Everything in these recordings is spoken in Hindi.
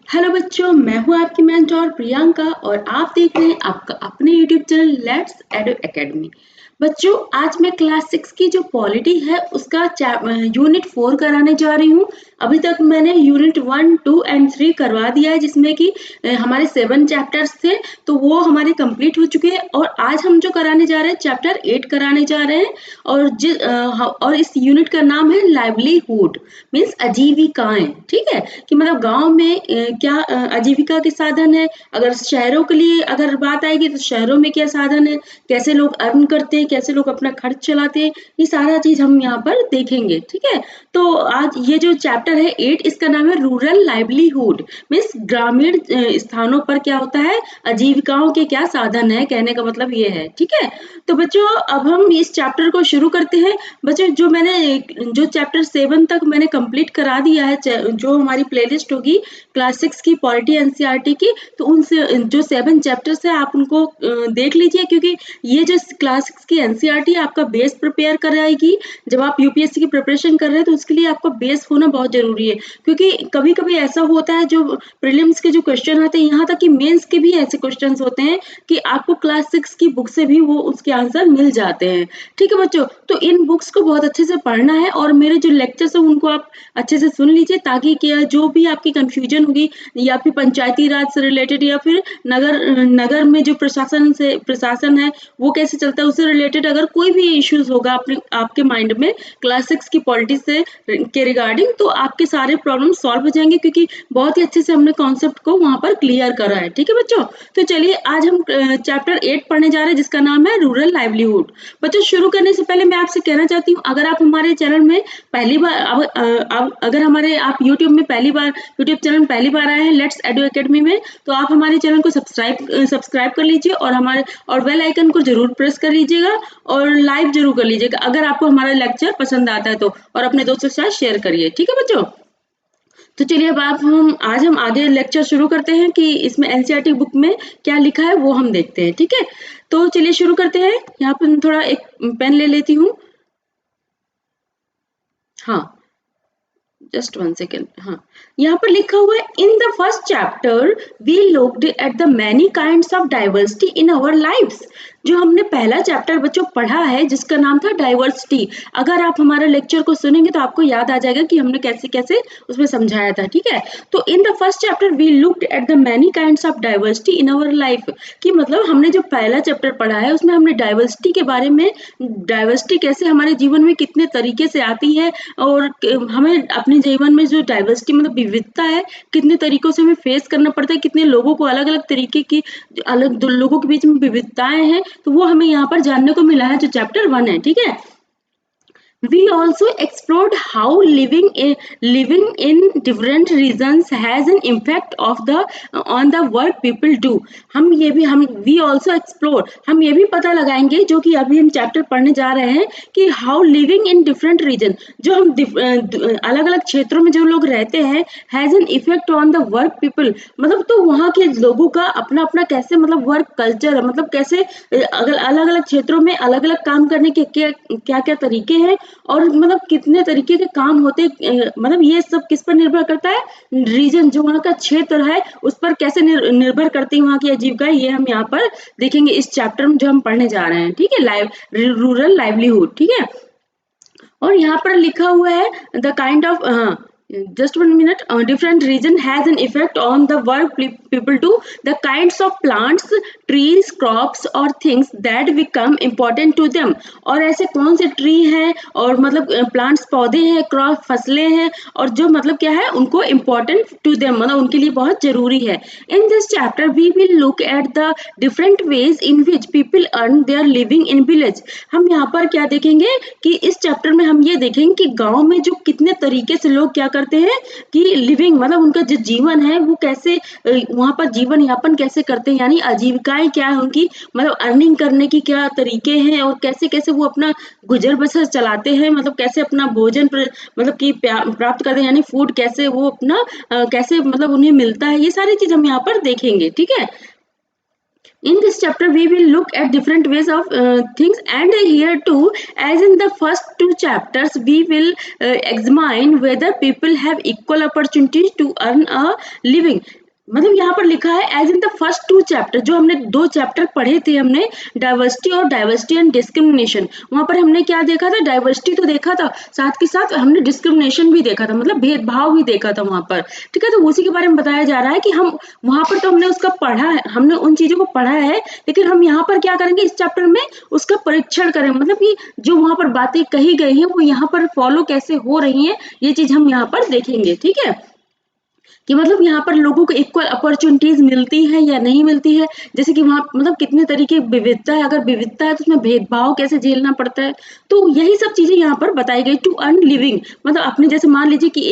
हेलो बच्चों, मैं हूं आपकी मेंटोर प्रियंका और आप देख रहे हैं आपका अपने यूट्यूब चैनल लेट्स एडु एकेडमी। बच्चों, आज मैं क्लास 6 की जो पॉलिटी है उसका यूनिट 4 कराने जा रही हूं। अभी तक मैंने यूनिट 1, 2 एंड 3 करवा दिया है, जिसमें कि हमारे 7 चैप्टर्स थे, तो वो हमारे कंप्लीट हो चुके हैं। और आज हम जो कराने जा रहे हैं चैप्टर 8 कराने जा रहे हैं। और इस यूनिट का नाम है लाइवलीहुड, मीन्स आजीविकाएं। ठीक है, कि मतलब गांव में क्या आजीविका के साधन है। अगर शहरों के लिए अगर बात आएगी तो शहरों में क्या साधन है, कैसे लोग अर्न करते हैं, कैसे लोग अपना खर्च चलाते हैं, ये सारा चीज हम यहाँ पर देखेंगे। ठीक है, तो आज ये जो चैप्टर है 8, इसका नाम है रूरल लाइवलीहुड, मीन्स ग्रामीण स्थानों पर क्या होता है, आजीविकाओं के क्या साधन है, कहने का मतलब ये है। ठीक है, तो बच्चों अब हम इस चैप्टर को शुरू करते हैं। बच्चों जो चैप्टर 7 तक मैंने कंप्लीट करा दिया है, जो हमारी प्लेलिस्ट होगी क्लास 6 की पॉलिटी एनसीईआरटी की, तो उनसे जो 7 चैप्टर्स है आप उनको देख लीजिए, क्योंकि ये जो क्लास 6 की एनसीईआरटी आपका बेस प्रिपेयर कराएगी। जब आप यूपीएससी की प्रिपरेशन कर रहे हैं तो उसके लिए आपका बेस होना बहुत जरूरी है, क्योंकि कभी कभी ऐसा होता है जो प्रीलिम्स के जो क्वेश्चन आते हैं, यहाँ तक कि मेंस के भी ऐसे क्वेश्चन होते हैं कि आपको क्लास 6 की बुक से भी वो उसके आंसर मिल जाते हैं। ठीक है बच्चों, तो इन बुक्स को बहुत अच्छे से पढ़ना है और मेरे जो लेक्चर्स है उनको आप अच्छे से सुन लीजिए, ताकि क्या जो भी आपकी कंफ्यूजन होगी, या फिर पंचायती राज से रिलेटेड, या फिर नगर में जो प्रशासन है वो कैसे चलता है उससे रिलेटेड, अगर कोई भी इश्यूज होगा आपके माइंड में क्लास 6 की पॉलिटिक्स से के रिगार्डिंग, तो आपके सारे प्रॉब्लम सॉल्व हो जाएंगे, क्योंकि बहुत ही अच्छे से हमने कॉन्सेप्ट को वहां पर क्लियर करा है। ठीक है बच्चों, तो चलिए आज हम चैप्टर 8 पढ़ने जा रहे हैं, जिसका नाम है रूरल लाइवलीहुड। बच्चों, शुरू करने से पहले मैं आपसे कहना चाहती हूँ, अगर आप हमारे चैनल में पहली बार अगर हमारे आप यूट्यूब चैनल में पहली बार आए हैं लेट्स एडु एकेडमी में, तो आप हमारे चैनल को सब्सक्राइब कर लीजिए और बेल आइकन को जरूर प्रेस कर लीजिएगा और लाइक जरूर कर लीजिएगा अगर आपको हमारा लेक्चर पसंद आता है तो, और अपने दोस्तों के साथ शेयर करिए। ठीक है बच्चों, तो चलिए अब आज हम आगे लेक्चर शुरू करते हैं कि इसमें एनसीईआरटी बुक में क्या लिखा है वो हम देखते हैं। ठीक है, तो चलिए शुरू करते हैं। यहाँ पर थोड़ा एक पेन ले लेती हूँ। हाँ, जस्ट 1 सेकेंड। हाँ, यहाँ पर लिखा हुआ है, in the first chapter we looked at the many kinds of diversity in our lives. जो हमने पहला चैप्टर बच्चों पढ़ा है जिसका नाम था डाइवर्सिटी, अगर आप हमारे लेक्चर को सुनेंगे तो आपको याद आ जाएगा कि हमने कैसे कैसे उसमें समझाया था। ठीक है, तो in the first chapter we looked at the many kinds of diversity in our life, कि मतलब हमने जो पहला चैप्टर पढ़ा है उसमें हमने डाइवर्सिटी के बारे में, डाइवर्सिटी कैसे हमारे जीवन में कितने तरीके से आती है, और हमें अपने जीवन में जो डाइवर्सिटी मतलब विविधता है, कितने तरीकों से हमें फेस करना पड़ता है, कितने लोगों को अलग अलग तरीके की अलग लोगों के बीच में विविधताएं हैं, तो वो हमें यहाँ पर जानने को मिला है जो चैप्टर 1 है। ठीक है, we also explored how living in different regions has an impact of the on the work people do। हम we also explore, हम ये भी पता लगाएंगे, जो कि अभी हम चैप्टर पढ़ने जा रहे हैं, कि how living in different region, जो हम अलग अलग क्षेत्रों में जो लोग रहते हैं, has an effect on the work people, मतलब तो वहाँ के लोगों का अपना अपना कैसे मतलब वर्क कल्चर है, मतलब कैसे अगर अलग अलग क्षेत्रों में अलग अलग काम करने के क्या क्या तरीके हैं, और मतलब कितने तरीके के काम होते हैं, मतलब ये सब किस पर निर्भर करता है, रीजन जो वहाँ का क्षेत्र है उस पर कैसे निर्भर करती है वहाँ की आजीविका, ये हम यहाँ पर देखेंगे इस चैप्टर में जो हम पढ़ने जा रहे हैं। ठीक है, रूरल लाइवलीहुड। ठीक है, और यहाँ पर लिखा हुआ है the kind of just 1 minute, different region has an effect on the work people do, the kinds of plants, trees, crops or things that become important to them। और ऐसे कौन से ट्री हैं और मतलब प्लांट्स पौधे हैं, क्रॉप फसलें हैं, और जो मतलब क्या है उनको इम्पोर्टेंट टू देम, मतलब उनके लिए बहुत जरूरी है। In this chapter we will look at the different ways in which people earn their living in village. हम यहाँ पर क्या देखेंगे कि इस चैप्टर में हम ये देखेंगे कि गांव में जो कितने तरीके से लोग क्या करते हैं कि लिविंग मतलब उनका जो जीवन है वो कैसे वहां पर जीवन यापन कैसे करते हैं, यानी आजीविकाएं क्या है उनकी, मतलब अर्निंग करने की क्या तरीके हैं, और कैसे कैसे वो अपना गुजर बसर चलाते हैं, मतलब कैसे अपना भोजन मतलब कि प्राप्त करते हैं, यानी फूड कैसे वो अपना कैसे मतलब उन्हें मिलता है, ये सारी चीज हम यहाँ पर देखेंगे। ठीक है, In this chapter, we will look at different ways of things, and here too, as in the first two chapters, we will examine whether people have equal opportunities to earn a living. मतलब यहाँ पर लिखा है as in the first two chapter, जो हमने दो चैप्टर पढ़े थे, हमने डाइवर्सिटी एंड डिस्क्रिमिनेशन, वहां पर हमने क्या देखा था, डाइवर्सिटी तो देखा था, साथ के साथ हमने डिस्क्रिमिनेशन भी देखा था, मतलब भेदभाव भी देखा था वहां पर, ठीक है। तो उसी के बारे में बताया जा रहा है कि हम वहां पर तो हमने उसका पढ़ा है, हमने उन चीजों को पढ़ा है, लेकिन हम यहाँ पर क्या करेंगे, इस चैप्टर में उसका परीक्षण करें, मतलब कि जो वहां पर बातें कही गई हैं वो यहाँ पर फॉलो कैसे हो रही हैं, ये चीज हम यहाँ पर देखेंगे, ठीक है। कि मतलब यहाँ पर लोगों को इक्वल अपॉर्चुनिटीज मिलती है या नहीं मिलती है, जैसे कि वहाँ मतलब कितने तरीके विविधता है, अगर विविधता है तो उसमें भेदभाव कैसे झेलना पड़ता है, तो यही सब चीजें यहाँ पर बताई गई। टू अर्न लिविंग, मतलब अपने जैसे मान लीजिए कि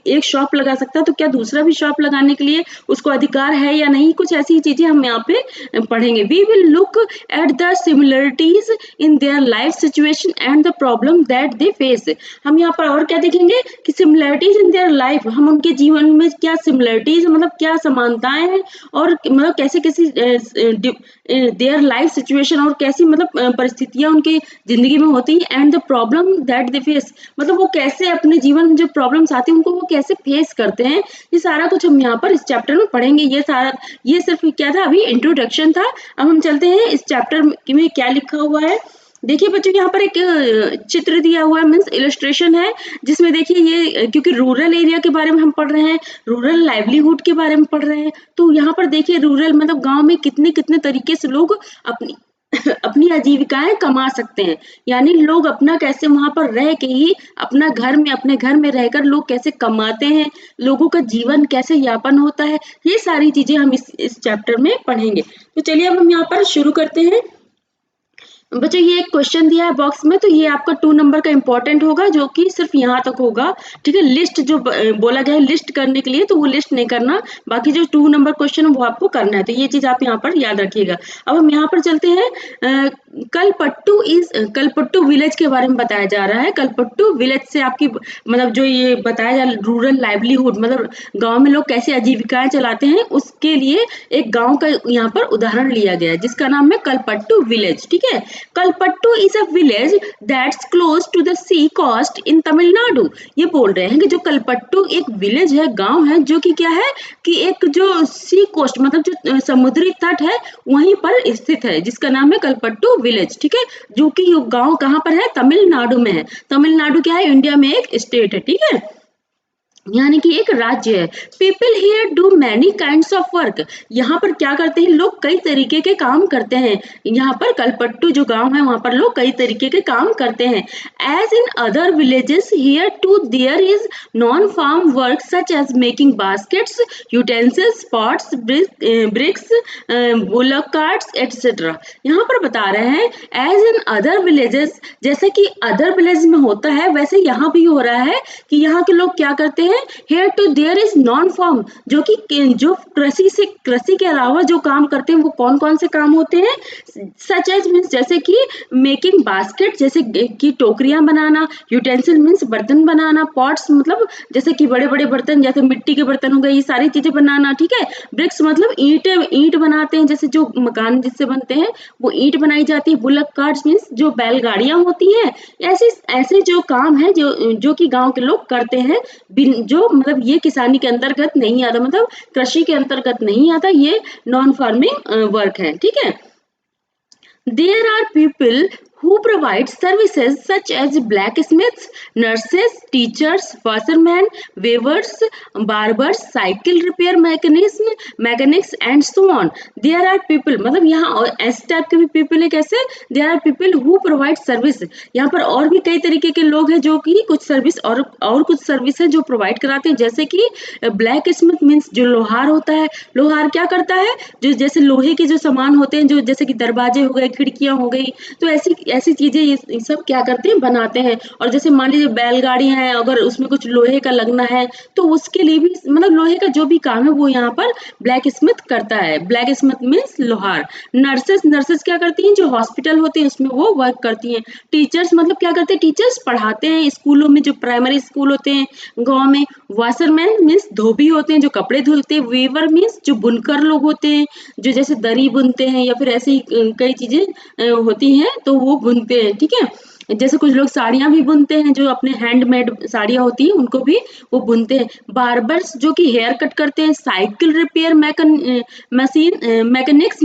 एक शॉप लगा सकता है, तो क्या दूसरा भी शॉप लगाने के लिए उसको अधिकार है या नहीं, कुछ ऐसी चीजें हम यहाँ पे पढ़ेंगे। We will look at the similarities in their life situation and the problem that they face. हम यहाँ पर और क्या देखेंगे कि सिमिलरिटीज इन देयर लाइफ, हम उनके जीवन में क्या सिमिलरिटीज मतलब क्या समानताएं हैं, और मतलब कैसे कैसी देयर लाइफ सिचुएशन, और कैसी मतलब परिस्थितियां उनकी जिंदगी में होती है, and the problem that they face, मतलब वो कैसे अपने जीवन में जो प्रॉब्लम्स आती है उनको वो कैसे फेस करते हैं, ये सारा कुछ हम यहाँ पर इस चैप्टर में पढ़ेंगे। ये सिर्फ क्या था, अभी इंट्रोडक्शन था। अब हम चलते हैं इस चैप्टर में क्या लिखा हुआ है। देखिए बच्चों, यहाँ पर एक चित्र दिया हुआ है, मीन्स इलस्ट्रेशन है, जिसमें देखिए ये क्योंकि रूरल एरिया के बारे में हम पढ़ रहे हैं, रूरल लाइवलीहुड के बारे में पढ़ रहे हैं, तो यहाँ पर देखिए रूरल मतलब गांव में कितने कितने तरीके से लोग अपनी अपनी आजीविकाएं कमा सकते हैं, यानी लोग अपना कैसे वहां पर रह के ही अपने घर में रहकर लोग कैसे कमाते हैं, लोगों का जीवन कैसे यापन होता है, ये सारी चीजें हम इस चैप्टर में पढ़ेंगे। तो चलिए अब हम यहाँ पर शुरू करते हैं। बच्चों ये एक क्वेश्चन दिया है बॉक्स में, तो ये आपका 2 नंबर का इंपॉर्टेंट होगा, जो कि सिर्फ यहाँ तक होगा, ठीक है। लिस्ट जो बोला गया है लिस्ट करने के लिए, तो वो लिस्ट नहीं करना, बाकी जो 2 नंबर क्वेश्चन है वो आपको करना है, तो ये चीज आप यहाँ पर याद रखिएगा। अब हम यहाँ पर चलते हैं। कलपट्टू विलेज के बारे में बताया जा रहा है। कलपट्टू विलेज से आपकी मतलब जो ये बताया जा रूरल लाइवलीहुड, मतलब गांव में लोग कैसे आजीविकाएं चलाते हैं, उसके लिए एक गांव का यहाँ पर उदाहरण लिया गया है, जिसका नाम है कलपट्टू विलेज, ठीक है। Kalpattu is a village that's close to the sea coast in Tamil Nadu. ये बोल रहे हैं कि जो कलपट्टू एक विलेज है, गांव है, जो कि क्या है कि एक जो सी कोस्ट मतलब जो समुद्री तट है वहीं पर स्थित है, जिसका नाम है कलपट्टू विलेज, ठीक है। जो कि गांव कहाँ पर है, तमिलनाडु में है। तमिलनाडु क्या है, इंडिया में एक स्टेट है, ठीक है, यानी कि एक राज्य है। People here do many kind of work. यहाँ पर क्या करते हैं लोग, कई तरीके के काम करते हैं। यहाँ पर कलपट्टू जो गांव है वहां पर लोग कई तरीके के काम करते हैं। As in other villages here too there is non farm work such as making baskets, utensils, pots, bricks, bullock carts etcetera. यहाँ पर बता रहे हैं एज इन अदर विलेजेस, जैसे कि अदर विलेज में होता है वैसे यहाँ भी हो रहा है कि यहाँ के लोग क्या करते हैं, here to there is non farm, जो कृषि के अलावा जो काम करते हैं वो कौन कौन से काम होते हैं, सच एज मीन्स जैसे कि मेकिंग बास्केट, जैसे कि टोकरियां बनाना, यूटेंसिल मीन्स बर्तन बनाना, पॉट्स मतलब जैसे कि बड़े बड़े बर्तन, जैसे मिट्टी के बर्तन हो गए, ये सारी चीजें बनाना, ठीक है। ब्रिक्स मतलब ईंट बनाते हैं, जैसे जो मकान जिससे बनते हैं वो ईंट बनाई जाती है। बुलक कार्ट्स मीन्स जो बैलगाड़ियां होती हैं। ऐसे ऐसे जो काम है जो कि गांव के लोग करते हैं, जो मतलब ये किसानी के अंतर्गत नहीं आता, मतलब कृषि के अंतर्गत नहीं आता, ये नॉन फार्मिंग वर्क है, ठीक है। There are people who provide services such as blacksmiths, nurses, teachers, washermen, weavers, barbers, cycle repair mechanics and so on. There are people मतलब यहाँ ऐसे टाइप के भी people है, कैसे there are people who provide service। यहाँ पर और भी कई तरीके के लोग हैं जो कि कुछ सर्विस और कुछ सर्विस है जो प्रोवाइड कराते हैं, जैसे कि ब्लैक स्मिथ मीन्स जो लोहार होता है। लोहार क्या करता है, जो जैसे लोहे के जो सामान होते हैं, जो जैसे कि दरवाजे हो गए, खिड़कियां हो गई, तो ऐसी चीजें ये सब क्या करते हैं, बनाते हैं। और जैसे मान लीजिए बैलगाड़ियां हैं, अगर उसमें कुछ लोहे का लगना है तो उसके लिए भी मतलब लोहे का जो भी काम है वो यहाँ पर ब्लैक स्मिथ करता है। ब्लैक स्मिथ मीन्स लोहार। नर्सेस नर्सेस क्या करती हैं, जो हॉस्पिटल होते हैं उसमें वो वर्क करती हैं। टीचर्स मतलब क्या करते हैं, टीचर्स पढ़ाते हैं स्कूलों में, जो प्राइमरी स्कूल होते हैं गाँव में। वॉशरमैन मीन्स धोबी होते हैं, जो कपड़े धुलते हैं। वीवर मीन्स जो बुनकर लोग होते हैं, जो जैसे दरी बुनते हैं या फिर ऐसे ही कई चीजें होती हैं तो वो बुनते हैं, ठीक है। जैसे कुछ लोग साड़ियाँ भी बुनते हैं, जो अपने हैंडमेड साड़ियाँ होती हैं उनको भी वो बुनते हैं। बार्बर्स जो कि हेयर कट करते हैं। Cycle repair machine mechanics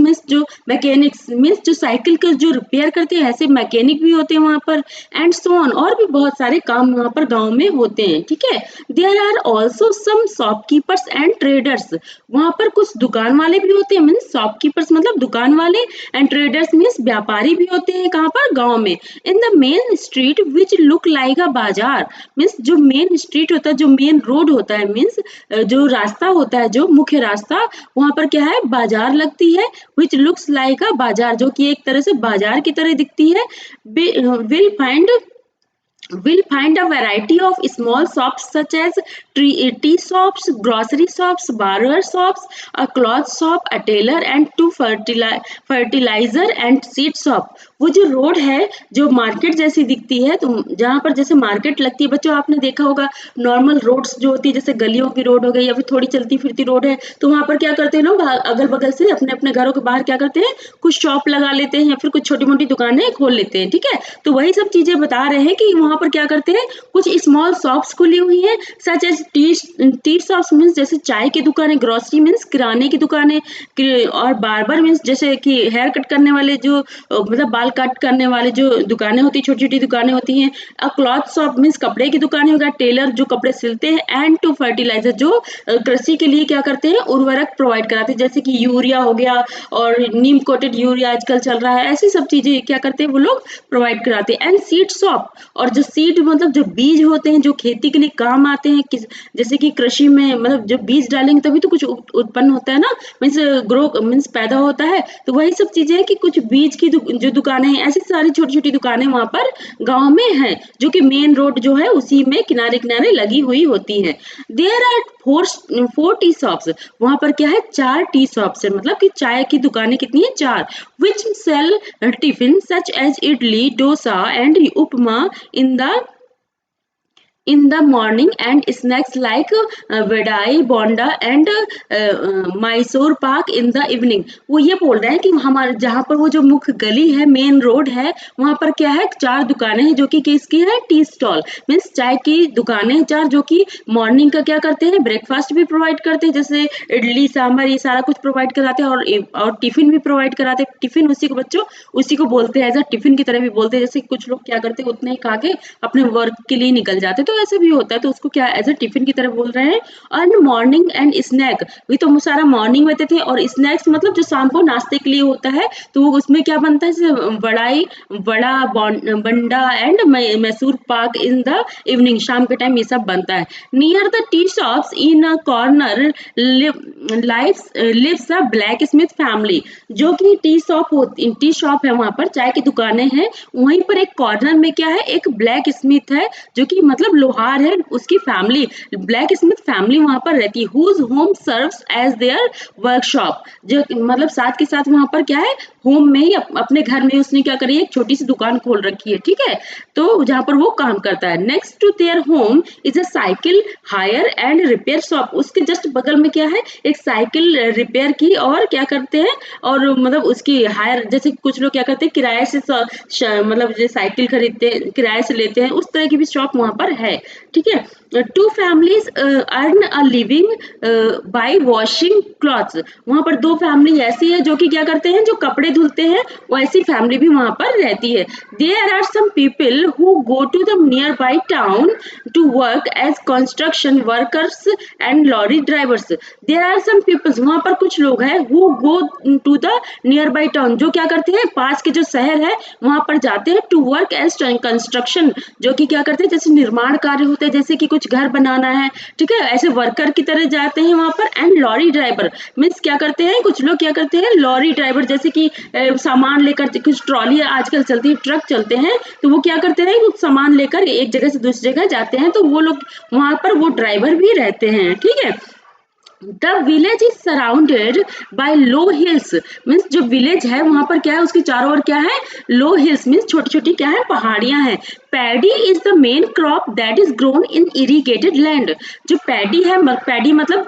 means जो साइकिल का जो रिपेयर करते हैं, ऐसे मैकेनिक भी होते हैं वहाँ पर। एंड सो ऑन, और भी बहुत सारे काम वहाँ पर गाँव में होते हैं, ठीक है। There are also some shopkeepers and traders. वहाँ पर कुछ दुकान वाले भी होते हैं, मीन्स शॉपकीपर्स मतलब दुकान वाले, एंड ट्रेडर्स मीन्स व्यापारी भी होते हैं। कहाँ पर, गाँव में। In the main street which look like अ बाजार, मीन्स जो मेन स्ट्रीट होता है, जो मेन रोड होता है, मीन्स जो रास्ता होता है, जो मुख्य रास्ता, वहां पर क्या है, बाजार लगती है। विच लुक्स लाइक अ बाजार, जो कि एक तरह से बाजार की तरह दिखती है। Will find will find a variety of small shops such as tea shops, grocery shops, barber shops, a cloth shop, a tailor and two fertilizer and seed shop। वो जो रोड है, जो मार्केट जैसी दिखती है, तो जहाँ पर जैसे मार्केट लगती है, बच्चों आपने देखा होगा नॉर्मल रोड्स जो होती है, जैसे गलियों की रोड हो गई या फिर थोड़ी चलती फिरती रोड है, तो वहाँ पर क्या करते हैं लोग, अगल बगल से अपने अपने घरों के बाहर क्या करते हैं, कुछ शॉप लगा लेते हैं या फिर कुछ छोटी मोटी दुकानें खोल लेते हैं, ठीक है। तो वही सब चीजें बता रहे हैं कि वहां पर क्या करते हैं, कुछ स्मॉल शॉप्स खुली हुई हैं, such as tea shops means जैसे चाय की दुकानें, ग्रोसरी मीन्स किराने की दुकानें, और बार्बर मीन्स जैसे कि हेयर कट करने वाले, जो मतलब बाल कट करने वाले जो दुकानें होती है, छोटी छोटी दुकानें होती हैं। अ क्लॉथ शॉप मीन्स कपड़े की दुकान हो गया, टेलर जो कपड़े सिलते हैं, एंड टू फर्टिलाइजर जो कृषि के लिए क्या करते हैं, उर्वरक प्रोवाइड कराते हैं, जैसे कि यूरिया हो गया और नीम कोटेड यूरिया आजकल चल रहा है, ऐसी सब चीजें क्या करते हैं वो लोग प्रोवाइड कराते हैं। एंड सीड शॉप, और जो सीड मतलब जो बीज होते हैं, जो खेती के लिए काम आते हैं, जैसे कि कृषि में मतलब जब बीज डालेंगे तभी तो कुछ उत्पन्न होता है ना, मीन्स ग्रो मीन्स पैदा होता है। तो वही सब चीजें हैं कि कुछ बीज की जो दुकानें हैं, ऐसी सारी छोटी छोटी दुकानें वहां पर गांव में हैं, जो कि मेन रोड जो है उसी में किनारे किनारे लगी हुई होती हैं। There are four tea shops, वहां पर क्या है, 4 टी शॉप्स है, मतलब कि चाय की दुकानें कितनी है, 4। Which sell tiffin such as idli, dosa and upma in the morning, and snacks like vadai, bonda and Mysore pak in the evening। वो ये बोल रहे हैं कि हमारे जहाँ पर वो जो मुख्य गली है, मेन रोड है, वहाँ पर क्या है, 4 दुकानें हैं, जो कि किसकी है, टी स्टॉल मीन्स चाय की दुकानें हैं 4, जो कि मॉर्निंग का क्या करते हैं, ब्रेकफास्ट भी प्रोवाइड करते हैं, जैसे इडली सांभर ये सारा कुछ प्रोवाइड कराते हैं, और टिफिन भी प्रोवाइड कराते हैं। टिफिन उसी को बच्चों उसी को बोलते हैं, एज अ टिफिन की तरह भी बोलते हैं। जैसे कुछ लोग क्या करते हैं, उतने ही खा के अपने वर्क के लिए निकल जाते हैं, तो ऐसे भी होता है, तो उसको क्या एज अ टिफिन की तरह बोल रहे हैं। और मॉर्निंग एंड स्नैक, भी तो सारा मॉर्निंग में देते हैं, और स्नैक्स मतलब जो शाम को नाश्ते के लिए होता है, तो वो उसमें क्या बनता है, जैसे बड़ा बंडा and Mysore pak in the evening, शाम के टाइम ये सब बनता है। Near the tea shops in a corner lives a blacksmith family, जो कि टी शॉप है, वहां पर चाय की दुकानें हैं, वहीं पर एक कॉर्नर में क्या है, एक ब्लैक स्मिथ है, जो कि मतलब लोहार है, उसकी फैमिली ब्लैक स्मिथ फैमिली वहां पर रहती है। Whose home serves as their workshop, जो मतलब साथ के साथ वहां पर क्या है, होम में ही अपने घर में उसने क्या करी है, एक छोटी सी दुकान खोल रखी है, ठीक है, तो जहां पर वो काम करता है। Next to their home is a cycle hire and repair shop, उसके जस्ट बगल में क्या है, एक साइकिल रिपेयर की और क्या करते हैं, और मतलब उसकी हायर, जैसे कुछ लोग क्या करते हैं, किराए से मतलब जो साइकिल खरीदते हैं, किराए से लेते हैं, उस तरह की भी शॉप वहां पर है, ठीक है। Two families earn a living by washing clothes, वहां पर 2 फैमिली ऐसी है जो कि क्या करते हैं, जो कपड़े धुलते हैं, वैसी फैमिली भी वहां पर रहती है। There are some people who go to the nearby town to work as construction workers and lorry drivers. There are some peoples, वहां पर कुछ लोग हैं, who go to the nearby town, जो क्या करते हैं, पास के जो शहर है वहां पर जाते हैं, टू वर्क एज कंस्ट्रक्शन, जो कि क्या करते हैं, जैसे निर्माण कार्य होते हैं, जैसे कि कुछ घर बनाना है, ठीक है, ऐसे वर्कर की तरह जाते हैं वहाँ पर। एंड लॉरी ड्राइवर मीन्स क्या करते हैं, कुछ लोग क्या करते हैं, लॉरी ड्राइवर जैसे कि सामान लेकर, कुछ ट्रॉली आजकल चलती है, ट्रक चलते हैं, तो वो क्या करते हैं, कुछ सामान लेकर एक जगह से दूसरी जगह जाते हैं, तो वो लोग वहाँ पर वो ड्राइवर भी रहते हैं, ठीक है। The village is surrounded by low hills means जो विलेज है वहां पर क्या है, उसके चारों ओर क्या है, लो हिल्स मीन्स छोटी छोटी क्या है, पहाड़ियां हैं। Paddy is the main crop that is grown in irrigated land. जो पैडी है, पैडी मतलब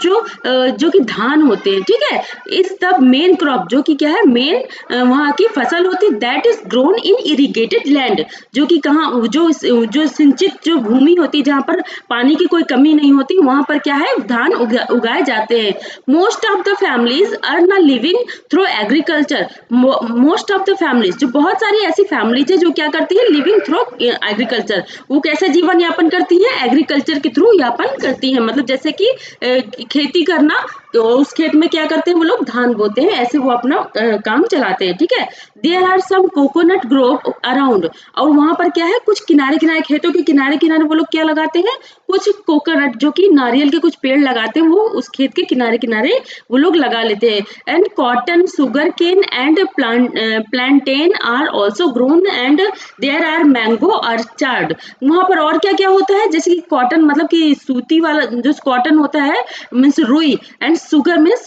जो कि धान होते हैं, ठीक है, इज द मेन क्रॉप, जो कि क्या है, मेन वहाँ की फसल होती है, that is grown in irrigated land, जो कि कहाँ, जो सिंचित जो भूमि होती है, जहाँ पर पानी की कोई कमी नहीं होती, वहां पर क्या है, धान उगाए जाते हैं। Most of the families earn a living through agriculture. Most of the families, जो बहुत सारी ऐसी फैमिलीज है जो क्या करती है, लिविंग थ्रू एग्रीकल्चर। वो कैसे जीवन यापन करती है, एग्रीकल्चर के थ्रू यापन करती है, मतलब जैसे कि खेती करना, तो उस खेत में क्या करते हैं वो लोग, धान बोते हैं, ऐसे वो अपना काम चलाते हैं, ठीक है। There are some coconut grove around, और वहां पर क्या है, कुछ किनारे किनारे, खेतों के किनारे किनारे वो लोग क्या लगाते हैं, कुछ कोकोनट, जो कि नारियल के कुछ पेड़ लगाते हैं, वो उस खेत के किनारे किनारे वो लोग लगा लेते हैं। And cotton, sugarcane and plantain are also grown and there are mango orchard. वहां पर और क्या क्या होता है, जैसे कि कॉटन मतलब कि सूती वाला जो कॉटन होता है, मीन्स रुई, and sugar means